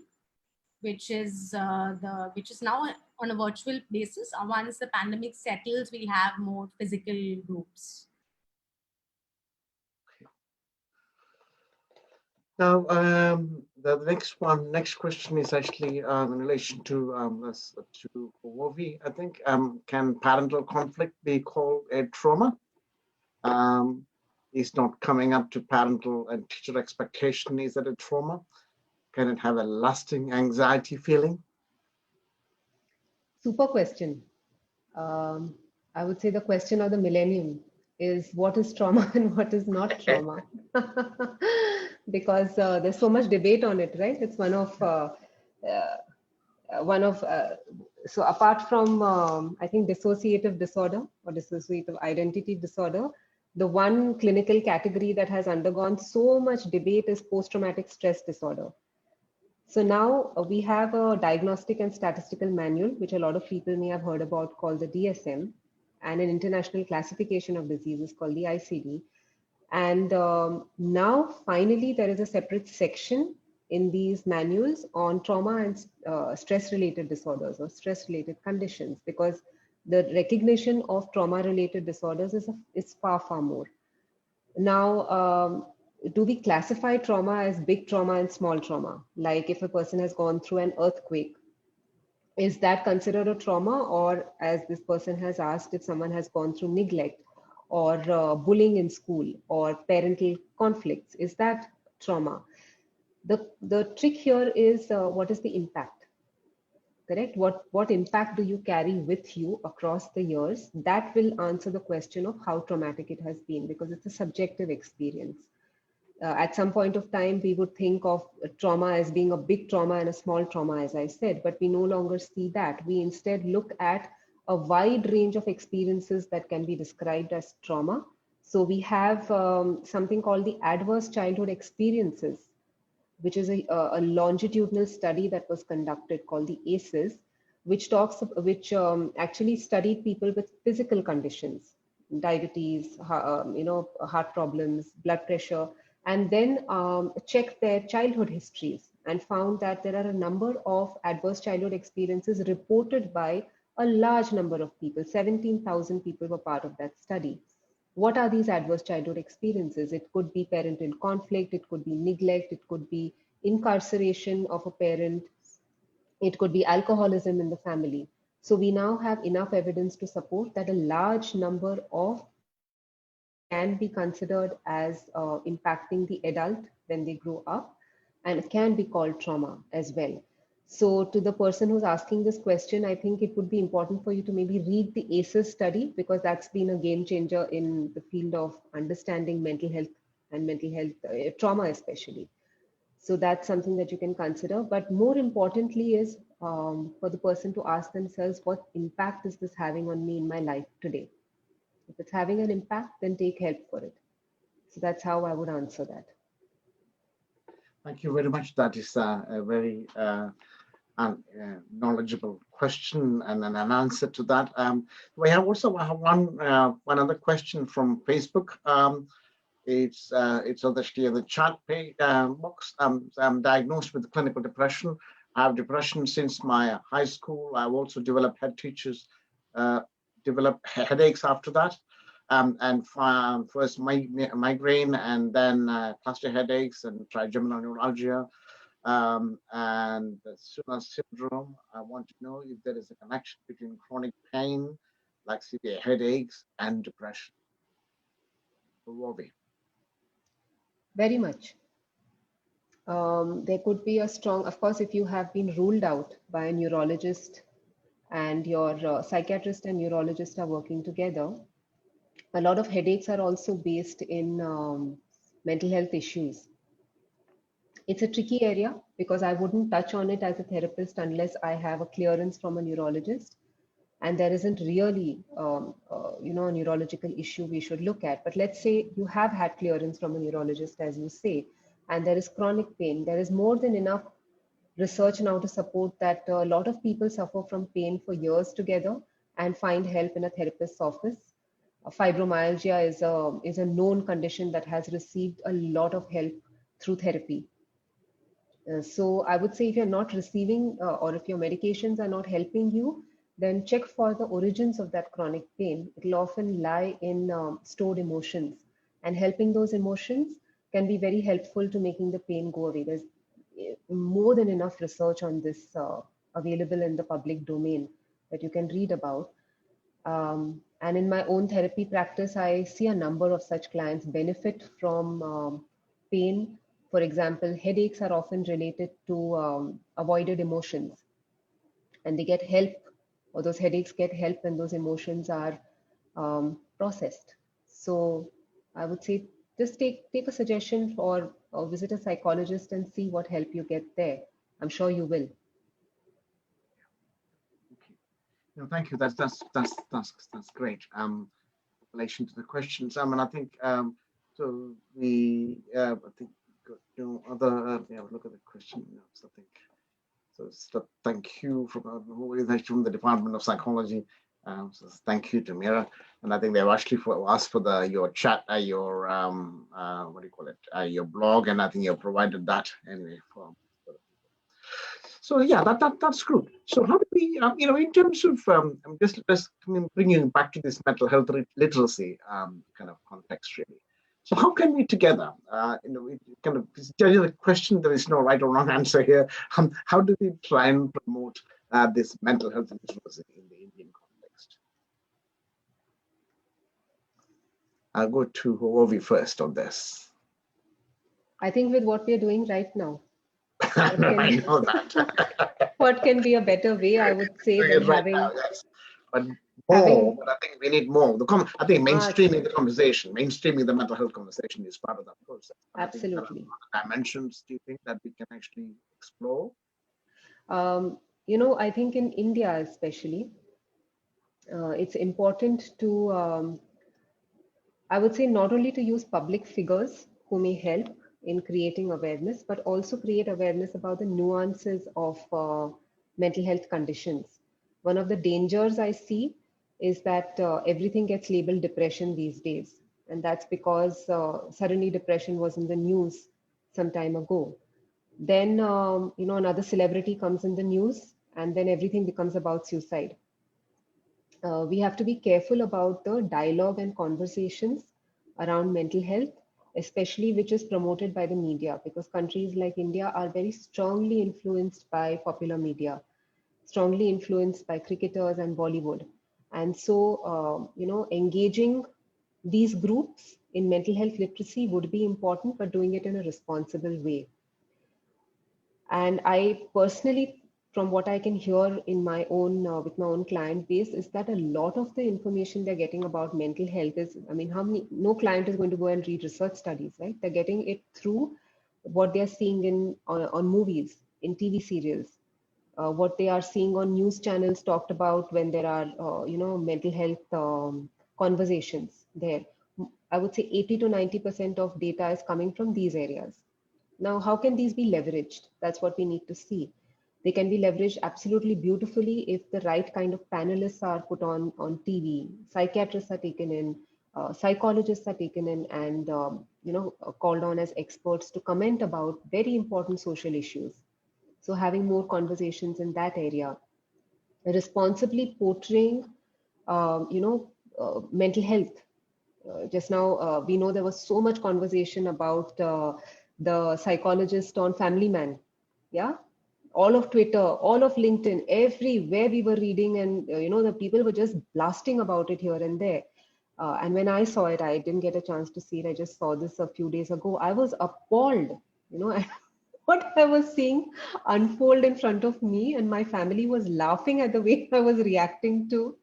which is now on a virtual basis. Once the pandemic settles, we'll have more physical groups.
Now, the next question is actually in relation to Wovi. I think, can parental conflict be called a trauma? Is not coming up to parental and teacher expectation, is that a trauma? Can it have a lasting anxiety feeling?
Super question. I would say the question of the millennium is what is trauma and what is not trauma? Because there's so much debate on it, right? It's so apart from I think dissociative disorder or dissociative identity disorder, the one clinical category that has undergone so much debate is post-traumatic stress disorder. So now we have a diagnostic and statistical manual, which a lot of people may have heard about, called the DSM, and an international classification of diseases called the ICD. And now finally there is a separate section in these manuals on trauma and stress-related disorders or stress-related conditions, because the recognition of trauma-related disorders is far, far more. Now, do we classify trauma as big trauma and small trauma? Like if a person has gone through an earthquake, is that considered a trauma? Or as this person has asked, if someone has gone through neglect or bullying in school or parental conflicts, is that trauma? The trick here is what is the impact? Correct? What impact do you carry with you across the years? That will answer the question of how traumatic it has been, because it's a subjective experience. At some point of time, we would think of trauma as being a big trauma and a small trauma, as I said, but we no longer see that. We instead look at a wide range of experiences that can be described as trauma. So we have something called the adverse childhood experiences, which is a longitudinal study that was conducted called the ACEs, which actually studied people with physical conditions, diabetes, heart problems, blood pressure, and then checked their childhood histories and found that there are a number of adverse childhood experiences reported by a large number of people. 17,000 people were part of that study. What are these adverse childhood experiences? It could be parental conflict, it could be neglect, it could be incarceration of a parent, it could be alcoholism in the family. So we now have enough evidence to support that a large number of can be considered as impacting the adult when they grow up, and it can be called trauma as well. So to the person who's asking this question, I think it would be important for you to maybe read the ACEs study, because that's been a game changer in the field of understanding mental health and mental health trauma especially. So that's something that you can consider. But more importantly is for the person to ask themselves, what impact is this having on me in my life today? If it's having an impact, then take help for it. So that's how I would answer that.
Thank you very much. That is a very knowledgeable question and an answer to that. We have also have one other question from Facebook. It's actually in the chat page box. I'm diagnosed with clinical depression. I have depression since my high school. I've also developed developed headaches after that. And first migraine, and then cluster headaches and trigeminal neuralgia. And the Suna syndrome. I want to know if there is a connection between chronic pain, like severe headaches, and depression. Robbie.
Very much. There could be a strong, of course, if you have been ruled out by a neurologist and your psychiatrist and neurologist are working together, a lot of headaches are also based in mental health issues. It's a tricky area because I wouldn't touch on it as a therapist unless I have a clearance from a neurologist, and there isn't really a neurological issue we should look at. But let's say you have had clearance from a neurologist, as you say, and there is chronic pain. There is more than enough research now to support that a lot of people suffer from pain for years together and find help in a therapist's office. Fibromyalgia is a known condition that has received a lot of help through therapy. So I would say if you're not receiving or if your medications are not helping you, then check for the origins of that chronic pain. It will often lie in stored emotions, and helping those emotions can be very helpful to making the pain go away. There's more than enough research on this available in the public domain that you can read about. And in my own therapy practice, I see a number of such clients benefit from pain. For example, headaches are often related to avoided emotions, and they get help, or those headaches get help when those emotions are processed. So I would say just take a suggestion or visit a psychologist and see what help you get there. I'm sure you will.
Okay. No, thank you. That's great. In relation to the questions, and I think so. We I think other look at the question notes. I think so. Thank you from the Department of Psychology. So thank you to Meera, and I think they've actually asked for your chat, your what do you call it, your blog, and I think you've provided that anyway for people. So yeah, that's good. So how do we, in terms of just bringing back to this mental health literacy kind of context, really. So how can we together, kind of tell you the question, there is no right or wrong answer here. How do we try and promote this mental health literacy in the Indian context? I'll go to Hovi first on this.
I think with what we're doing right now.
I know that.
What can be a better way, I would say, than
right
having...
now, yes. But more, but I think we need more. I think mainstreaming the conversation, mainstreaming the mental health conversation is part of that process.
Absolutely.
Dimensions, do you think that we can actually explore?
I think in India especially, it's important to, I would say, not only to use public figures who may help in creating awareness, but also create awareness about the nuances of mental health conditions. One of the dangers I see is that everything gets labeled depression these days. And that's because suddenly depression was in the news some time ago. Then, another celebrity comes in the news, and then everything becomes about suicide. We have to be careful about the dialogue and conversations around mental health, especially which is promoted by the media, because countries like India are very strongly influenced by popular media, strongly influenced by cricketers and Bollywood. And so, engaging these groups in mental health literacy would be important, but doing it in a responsible way. And I personally, from what I can hear in my own, with my own client base, is that a lot of the information they're getting about mental health is, no client is going to go and read research studies, right? They're getting it through what they're seeing on movies, in TV serials, what they are seeing on news channels talked about when there are, mental health conversations there. I would say 80 to 90% of data is coming from these areas. Now, how can these be leveraged? That's what we need to see. They can be leveraged absolutely beautifully if the right kind of panelists are put on TV, psychiatrists are taken in, psychologists are taken in, and called on as experts to comment about very important social issues. So having more conversations in that area, responsibly portraying, mental health. Just now, we know there was so much conversation about the psychologist on Family Man. Yeah, all of Twitter, all of LinkedIn, everywhere we were reading, and the people were just blasting about it here and there. And when I saw it, I didn't get a chance to see it. I just saw this a few days ago. I was appalled, what I was seeing unfold in front of me, and my family was laughing at the way I was reacting to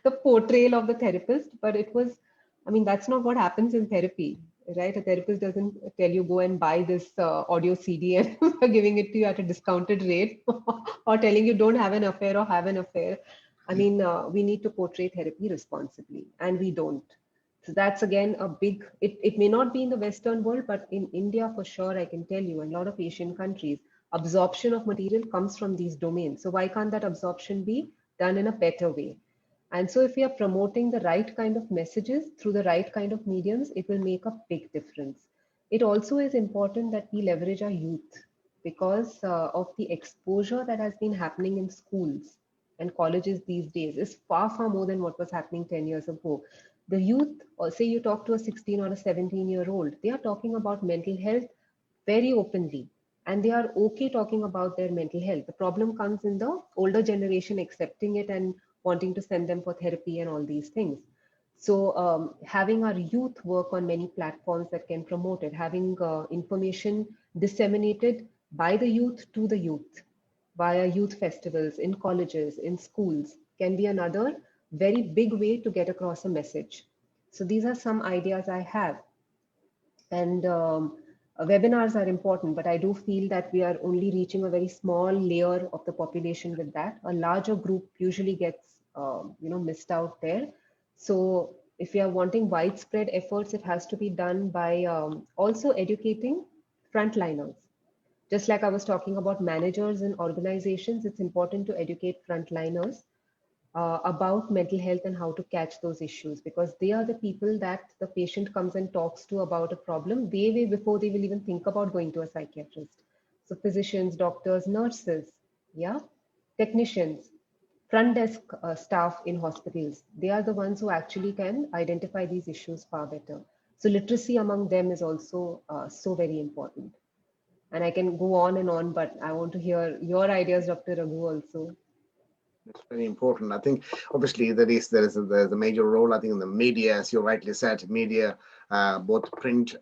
the portrayal of the therapist. But it was, I mean, that's not what happens in therapy, right? A therapist doesn't tell you go and buy this audio CD and we're giving it to you at a discounted rate, or telling you don't have an affair or have an affair. I mean, we need to portray therapy responsibly, and we don't. So that's again a big, it may not be in the Western world, but in India for sure, I can tell you, and a lot of Asian countries, absorption of material comes from these domains. So why can't that absorption be done in a better way? And so if we are promoting the right kind of messages through the right kind of mediums, it will make a big difference. It also is important that we leverage our youth, because of the exposure that has been happening in schools and colleges these days is far, far more than what was happening 10 years ago. The youth, or say you talk to a 16 or a 17-year-old, they are talking about mental health very openly, and they are okay talking about their mental health. The problem comes in the older generation accepting it and wanting to send them for therapy and all these things. So having our youth work on many platforms that can promote it, having information disseminated by the youth to the youth via youth festivals in colleges, in schools, can be another very big way to get across a message. So these are some ideas I have. And webinars are important, but I do feel that we are only reaching a very small layer of the population with that. A larger group usually gets missed out there. So if we are wanting widespread efforts, it has to be done by also educating frontliners. Just like I was talking about managers in organizations, it's important to educate frontliners about mental health and how to catch those issues, because they are the people that the patient comes and talks to about a problem way before they will even think about going to a psychiatrist. So physicians, doctors, nurses, yeah, technicians, front desk staff in hospitals, they are the ones who actually can identify these issues far better. So literacy among them is also so very important. And I can go on and on, but I want to hear your ideas, Dr. Raghu, also.
It's very important. I think obviously there's a major role, I think, in the media, as you rightly said. Media, both print,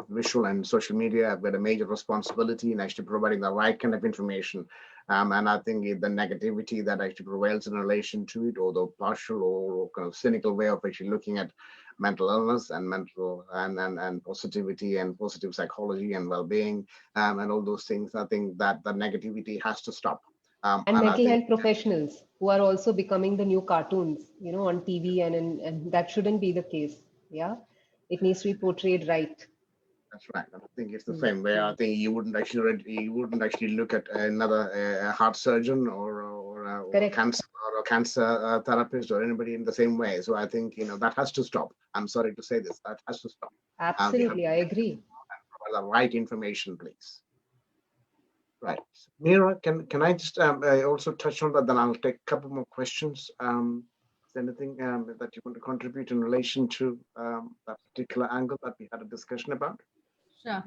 visual and social media, have got a major responsibility in actually providing the right kind of information. And I think the negativity that actually prevails in relation to it, or the partial or kind of cynical way of actually looking at mental illness and mental and positivity and positive psychology and well-being, and all those things, I think that the negativity has to stop.
And mental health professionals who are also becoming the new cartoons, on TV, and that shouldn't be the case. Yeah, it needs to be portrayed right.
That's right. I think it's the same way. I think you wouldn't actually look at another heart surgeon or a cancer therapist or anybody in the same way. So I think that has to stop. I'm sorry to say this. That has to stop.
Absolutely, I agree.
Provide the right information, please. Right, Meera, can I just also touch on that? Then I'll take a couple more questions. Is there anything that you want to contribute in relation to that particular angle that we had a discussion about?
Sure.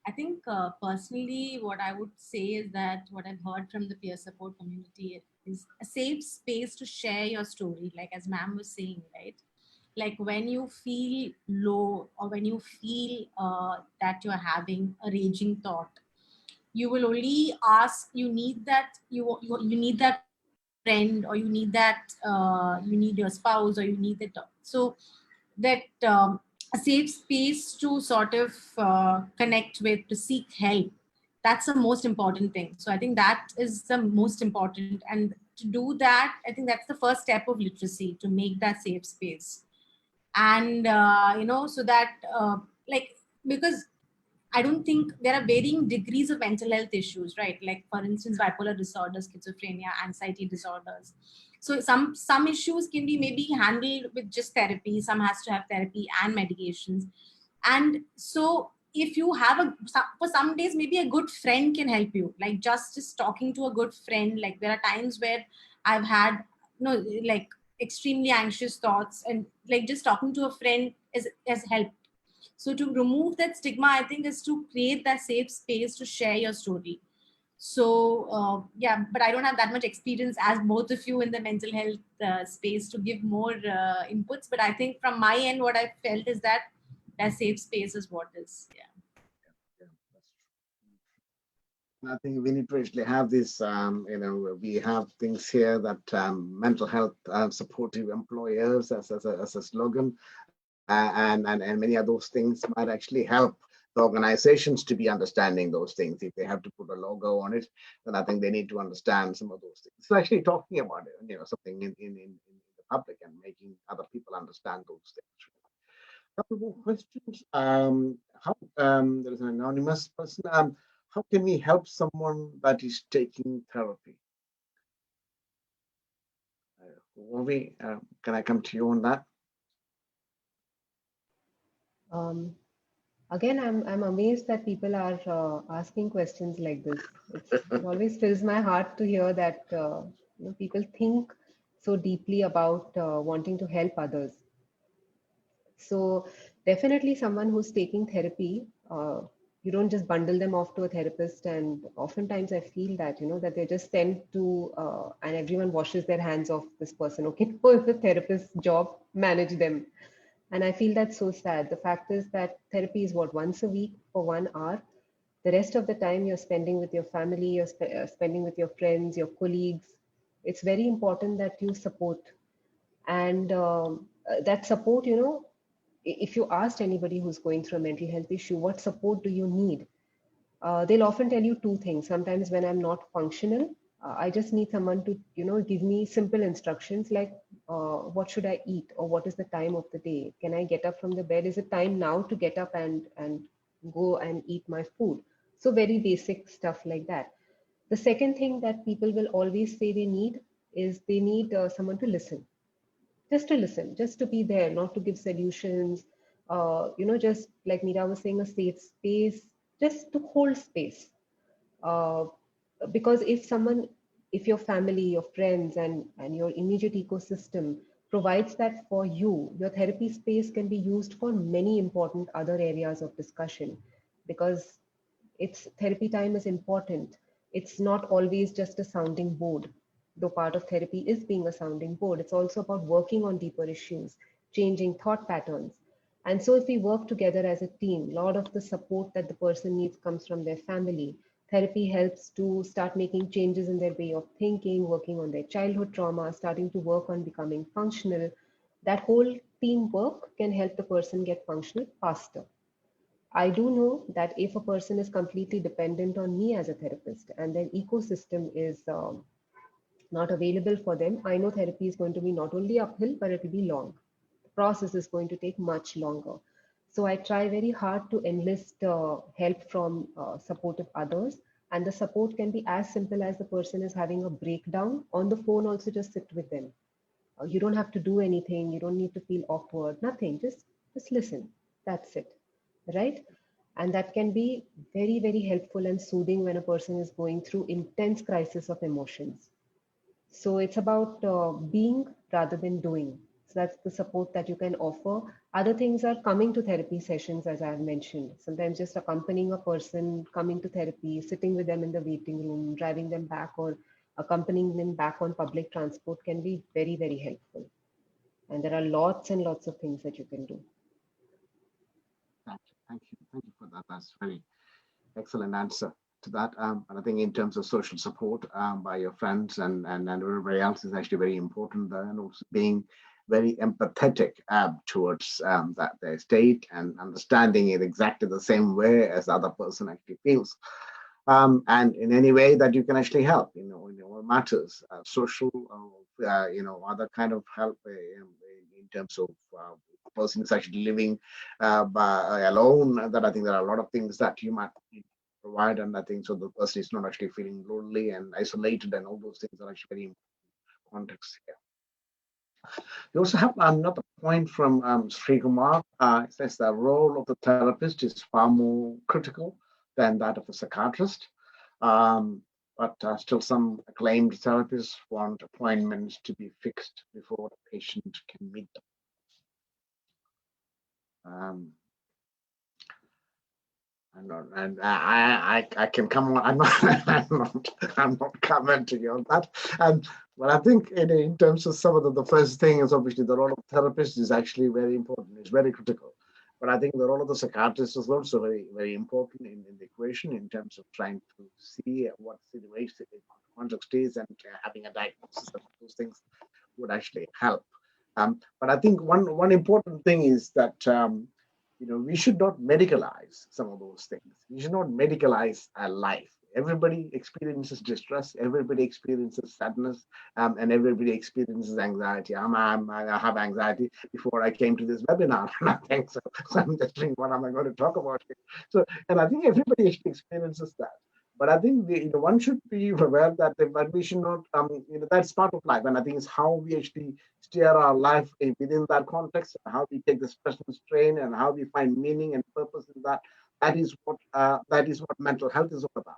I think personally, what I would say is that what I've heard from the peer support community is a safe space to share your story, like as ma'am was saying, right? Like when you feel low, or when you feel that you're having a raging thought, you will only ask, you need that friend, or you need that you need your spouse, or you need that. So that a safe space to sort of connect with, to seek help, that's the most important thing. So I think that is the most important, and to do that, I think that's the first step of literacy, to make that safe space. And so that like, because I don't think there are varying degrees of mental health issues, right? Like for instance, bipolar disorder, schizophrenia, anxiety disorders. So some issues can be maybe handled with just therapy. Some has to have therapy and medications. And so if you have for some days, maybe a good friend can help you, like just talking to a good friend. Like there are times where I've had, like extremely anxious thoughts, and like just talking to a friend has helped. So to remove that stigma, I think, is to create that safe space to share your story. So yeah, but I don't have that much experience as both of you in the mental health space to give more inputs. But I think from my end, what I felt is that that safe space is what is, yeah.
Yeah, that's true. I think we need to actually have this, we have things here that mental health supportive employers as a slogan, and many of those things might actually help the organizations to be understanding those things. If they have to put a logo on it, then I think they need to understand some of those things. So actually talking about it, something in the public and making other people understand those things. A couple more questions. There is an anonymous person. How can we help someone that is taking therapy? Ravi, can I come to you on that?
Again, I'm amazed that people are asking questions like this. It always fills my heart to hear that people think so deeply about wanting to help others. So definitely someone who's taking therapy, you don't just bundle them off to a therapist. And oftentimes I feel that, that they're just sent to, and everyone washes their hands off this person. Okay, no, it's a therapist's job, manage them. And I feel that's so sad. The fact is that therapy is what, once a week for 1 hour. The rest of the time you're spending with your family, you're spending with your friends, your colleagues. It's very important that you support. And that support, if you asked anybody who's going through a mental health issue, what support do you need? They'll often tell you two things. Sometimes when I'm not functional, I just need someone to, give me simple instructions like what should I eat, or what is the time of the day? Can I get up from the bed? Is it time now to get up and go and eat my food? So very basic stuff like that. The second thing that people will always say they need is they need someone to listen, just to be there, not to give solutions. Just like Meera was saying, a safe space, just to hold space. Uh, because if your family, your friends, and your immediate ecosystem provides that for you, your therapy space can be used for many important other areas of discussion. Because it's therapy time is important. It's not always just a sounding board. Though part of therapy is being a sounding board, it's also about working on deeper issues, changing thought patterns. And so if we work together as a team, a lot of the support that the person needs comes from their family. Therapy helps to start making changes in their way of thinking, working on their childhood trauma, starting to work on becoming functional. That whole teamwork can help the person get functional faster. I do know that if a person is completely dependent on me as a therapist and their ecosystem is not available for them, I know therapy is going to be not only uphill, but it will be long. The process is going to take much longer. So I try very hard to enlist help from supportive others. And the support can be as simple as the person is having a breakdown. On the phone, also just sit with them. You don't have to do anything. You don't need to feel awkward. Nothing. Just listen. That's it. Right? And that can be very, very helpful and soothing when a person is going through intense crisis of emotions. So it's about being rather than doing. So that's the support that you can offer. Other things are coming to therapy sessions, as I've mentioned. Sometimes just accompanying a person coming to therapy, sitting with them in the waiting room, driving them back, or accompanying them back on public transport can be very, very helpful. And there are lots and lots of things that you can do.
Thank you for that. That's very excellent answer to that. And I think in terms of social support by your friends and everybody else is actually very important there, and also being very empathetic towards that their state and understanding it exactly the same way as the other person actually feels. And in any way that you can actually help, in what matters, social, other kind of help in terms of a person is actually living alone, then I think there are a lot of things that you might provide, and I think so the person is not actually feeling lonely and isolated, and all those things are actually very important context here. We also have another point from Sreekumar. It says the role of the therapist is far more critical than that of a psychiatrist. But still some acclaimed therapists want appointments to be fixed before the patient can meet them. And I can come on. I'm not commenting on that. But I think in terms of some of the first thing is obviously the role of therapist is actually very important. It's very critical. But I think the role of the psychiatrist is also very, very important in the equation in terms of trying to see what situation the context is, and having a diagnosis of those things would actually help. But I think one important thing is that we should not medicalize some of those things. We should not medicalize our life. Everybody experiences distress. Everybody experiences sadness, and everybody experiences anxiety. I have anxiety before I came to this webinar, and I think so. So I'm just thinking, what am I going to talk about here? So, and I think everybody experiences that. But I think one should be aware that, but we should not, that's part of life. And I think it's how we actually steer our life within that context, and how we take the stress and strain, and how we find meaning and purpose in that. That is what mental health is all about.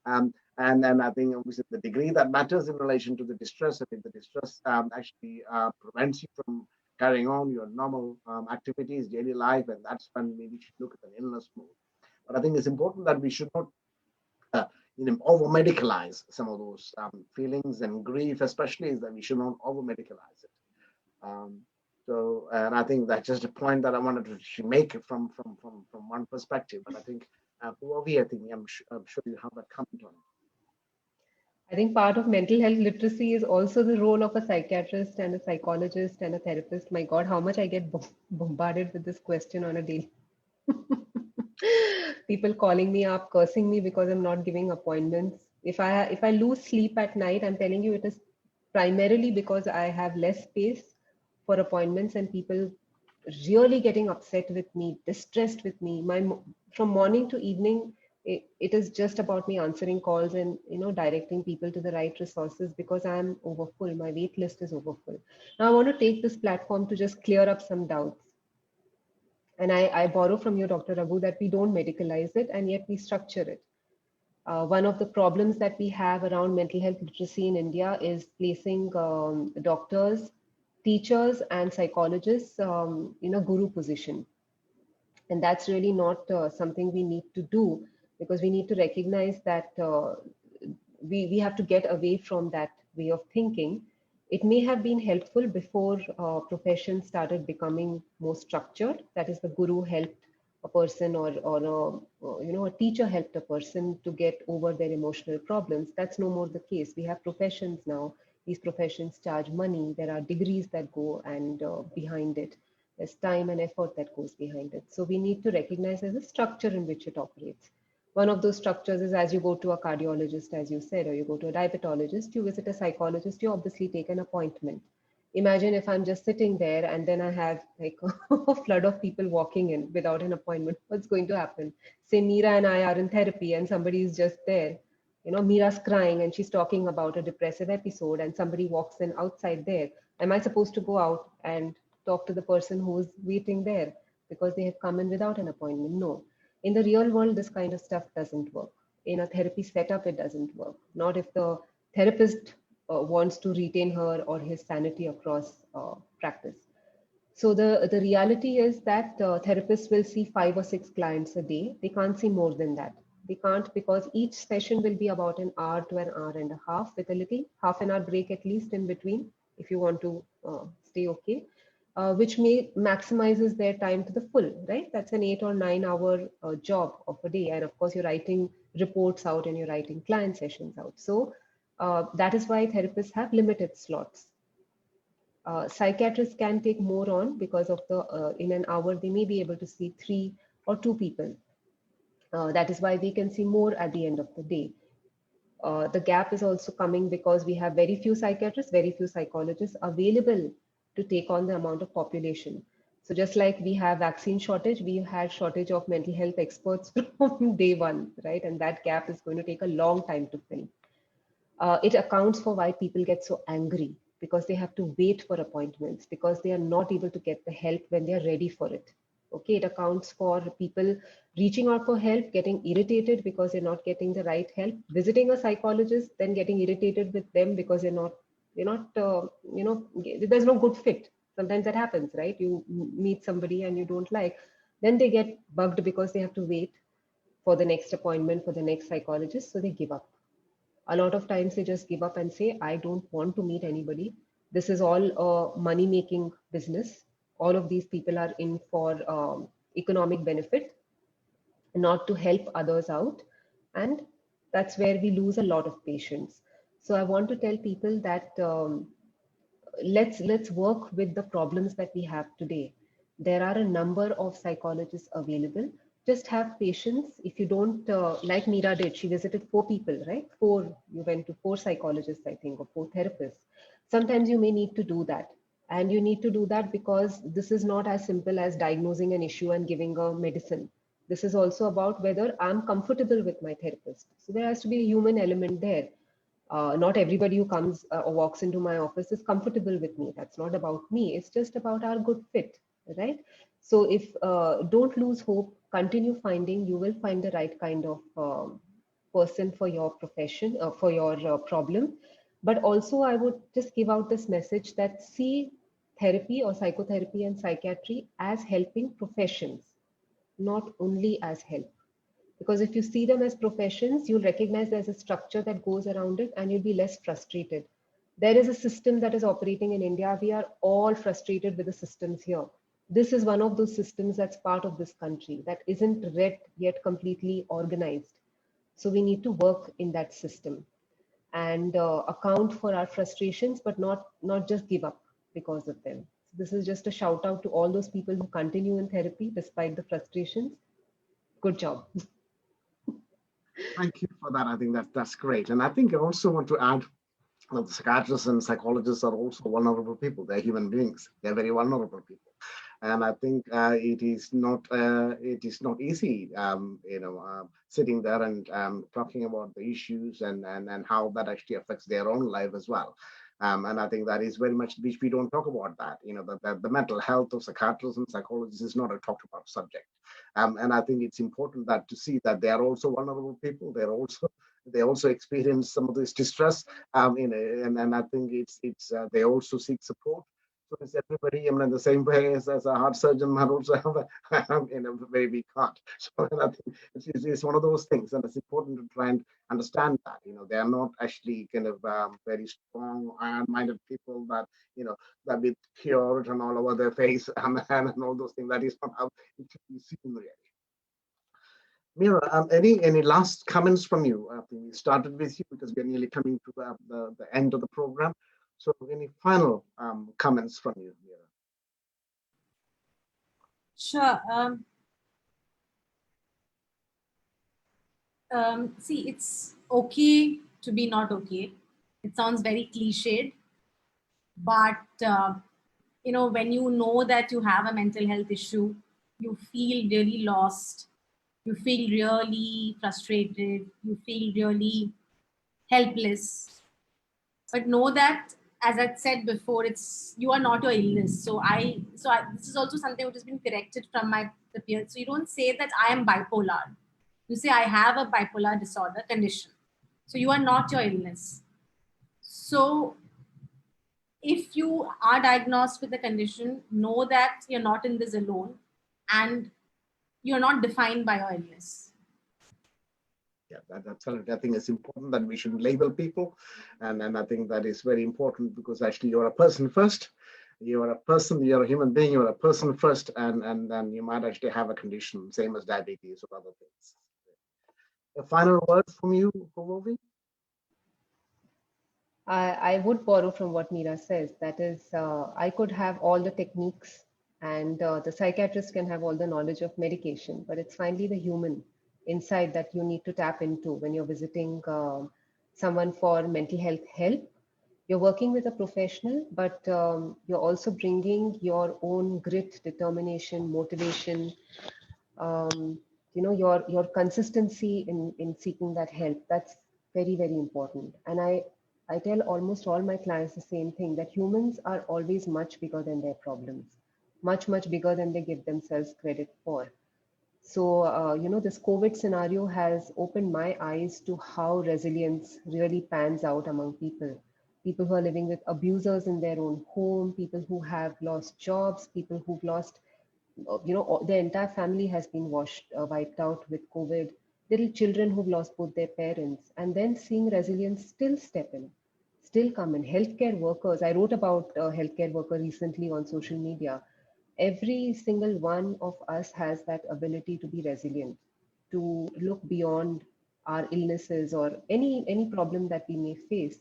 And then I think obviously the degree that matters in relation to the distress, I think the distress actually prevents you from carrying on your normal activities, daily life, and that's when we should look at an illness mode. But I think it's important that we should not over medicalize some of those feelings, and grief especially is that we should not over medicalize it. And I think that's just a point that I wanted to make from one perspective. But I think Bhuvavi, I think I'm sure you have that comment on it.
I think part of mental health literacy is also the role of a psychiatrist and a psychologist and a therapist. My God, how much I get bombarded with this question on a daily. People calling me up, cursing me because I'm not giving appointments. If I lose sleep at night, I'm telling you, it is primarily because I have less space for appointments, and people really getting upset with me, distressed with me. From morning to evening, it is just about me answering calls and directing people to the right resources, because I'm overfull. My wait list is overfull. Now I want to take this platform to just clear up some doubts. And I borrow from you, Dr. Raghu, that we don't medicalize it, and yet we structure it. One of the problems that we have around mental health literacy in India is placing doctors, teachers, and psychologists in a guru position. And that's really not something we need to do, because we need to recognize that we have to get away from that way of thinking. It may have been helpful before professions started becoming more structured. That is, the guru helped a person, or a teacher helped a person to get over their emotional problems. That's no more the case. We have professions now. These professions charge money. There are degrees that go and behind it. There's time and effort that goes behind it. So we need to recognize as a structure in which it operates. One of those structures is, as you go to a cardiologist, as you said, or you go to a diabetologist, you visit a psychologist, you obviously take an appointment. Imagine if I'm just sitting there and then I have like a flood of people walking in without an appointment. What's going to happen? Say Meera and I are in therapy and somebody is just there. Meera's crying and she's talking about a depressive episode, and somebody walks in outside there. Am I supposed to go out and talk to the person who's waiting there because they have come in without an appointment? No. In the real world, this kind of stuff doesn't work. In a therapy setup, it doesn't work. Not if the therapist wants to retain her or his sanity across practice. So the reality is that therapists will see 5 or 6 clients a day. They can't see more than that. They can't, because each session will be about an hour to an hour and a half, with a little half an hour break at least in between, if you want to stay okay. Which maximizes their time to the full, right? That's an 8 or 9 hour job of a day. And of course, you're writing reports out and you're writing client sessions out. So that is why therapists have limited slots. Psychiatrists can take more on, because of the, in an hour, they may be able to see 3 or 2 people. That is why they can see more at the end of the day. The gap is also coming because we have very few psychiatrists, very few psychologists available to take on the amount of population. So just like we have vaccine shortage, we had shortage of mental health experts from day one, right? And that gap is going to take a long time to fill. It accounts for why people get so angry, because they have to wait for appointments, because they are not able to get the help when they are ready for it. Okay, it accounts for people reaching out for help, getting irritated because they're not getting the right help, visiting a psychologist, then getting irritated with them because there's no good fit. Sometimes that happens, right? You meet somebody and you don't like, then they get bugged because they have to wait for the next appointment for the next psychologist, so they give up. A lot of times they just give up and say, I don't want to meet anybody. This is all a money making business. All of these people are in for economic benefit, not to help others out. And that's where we lose a lot of patients. So I want to tell people that let's work with the problems that we have today. There are a number of psychologists available. Just have patience. If you don't, like Meera did, she visited 4 people, right? You went to 4 psychologists, I think, or 4 therapists. Sometimes you may need to do that. And you need to do that because this is not as simple as diagnosing an issue and giving a medicine. This is also about whether I'm comfortable with my therapist. So there has to be a human element there. Not everybody who comes or walks into my office is comfortable with me. That's not about me. It's just about our good fit, right? So if don't lose hope, continue finding, you will find the right kind of person for your profession, for your problem. But also I would just give out this message that see therapy or psychotherapy and psychiatry as helping professions, not only as help. Because if you see them as professions, you'll recognize there's a structure that goes around it and you'll be less frustrated. There is a system that is operating in India. We are all frustrated with the systems here. This is one of those systems that's part of this country that isn't yet completely organized. So we need to work in that system and account for our frustrations, but not just give up because of them. This is just a shout out to all those people who continue in therapy despite the frustrations. Good job.
Thank you for that. I think that's great. And I think I also want to add that the psychiatrists and psychologists are also vulnerable people. They're human beings. They're very vulnerable people. And I think it is not easy, sitting there and talking about the issues and how that actually affects their own life as well. And I think that is very much, which we don't talk about that. The mental health of psychiatrists and psychologists is not a talked about subject. And I think it's important that to see that they are also vulnerable people. They also experience some of this distress. And I think they also seek support. So it's everybody, in the same way as a heart surgeon might also have a very weak heart. So I think it's one of those things, and it's important to try and understand that, they are not actually kind of very strong, iron-minded people that, that with cure written all over their face and all those things. That is not how it should be seen really. Meera, any last comments from you? I think we started with you because we're nearly coming to the end of the program. So any final comments from you, Meera?
Sure. See, it's okay to be not okay. It sounds very cliched, but when you know that you have a mental health issue, you feel really lost, you feel really frustrated, you feel really helpless. But know that, as I said before, you are not your illness. So this is also something which has been corrected from the peers. So you don't say that I am bipolar. You say I have a bipolar disorder condition. So you are not your illness. So if you are diagnosed with a condition, know that you're not in this alone and you're not defined by your illness.
Yeah, that's absolutely. I think it's important that we shouldn't label people. And I think that is very important because actually you're a person first. You're a person, you're a human being, you're a person first, and then you might actually have a condition, same as diabetes or other things. A final word from you, Hovovi?
I would borrow from what Meera says. That is, I could have all the techniques and the psychiatrist can have all the knowledge of medication, but it's finally the human inside that you need to tap into when you're visiting someone for mental health help. You're working with a professional, but you're also bringing your own grit, determination, motivation, your consistency in seeking that help. That's very, very important. And I tell almost all my clients the same thing, that humans are always much bigger than their problems, much bigger than they give themselves credit for. So, this COVID scenario has opened my eyes to how resilience really pans out among people. People who are living with abusers in their own home, people who have lost jobs, people who've lost, their entire family has been wiped out with COVID, little children who've lost both their parents, and then seeing resilience still step in, still come in. Healthcare workers, I wrote about a healthcare worker recently on social media. Every single one of us has that ability to be resilient, to look beyond our illnesses or any problem that we may face,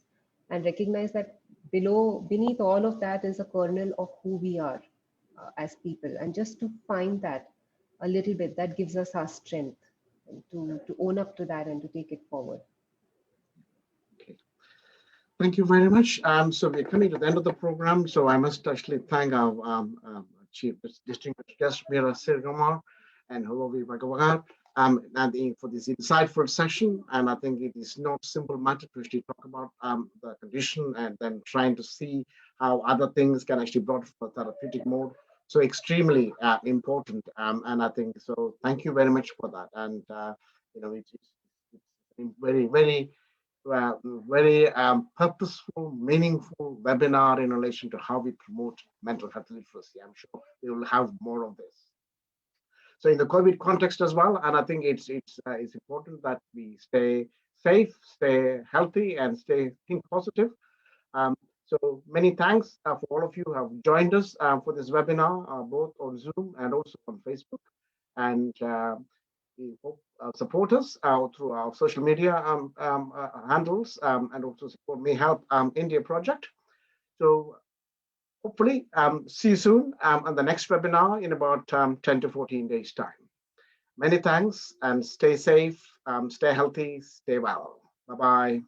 and recognize that beneath all of that is a kernel of who we are as people. And just to find that a little bit, that gives us our strength to own up to that and to take it forward.
Okay. Thank you very much. So we're coming to the end of the program. So I must actually thank our Chief Distinguished Guest, Meera Sreekumar, and Raghu Raghavan, for this insightful session. And I think it is not a simple matter to actually talk about the condition and then trying to see how other things can actually be brought for therapeutic mode. So extremely important. And I think so. Thank you very much for that. And it's very, very purposeful, meaningful webinar in relation to how we promote mental health literacy. I'm sure we will have more of this. So in the COVID context as well, and I think it's important that we stay safe, stay healthy, and think positive. So many thanks for all of you who have joined us for this webinar, both on Zoom and also on Facebook. And we hope support us through our social media handles and also support MeHeLP India project. So hopefully see you soon on the next webinar in about 10 to 14 days time. Many thanks and stay safe, stay healthy, stay well. Bye-bye.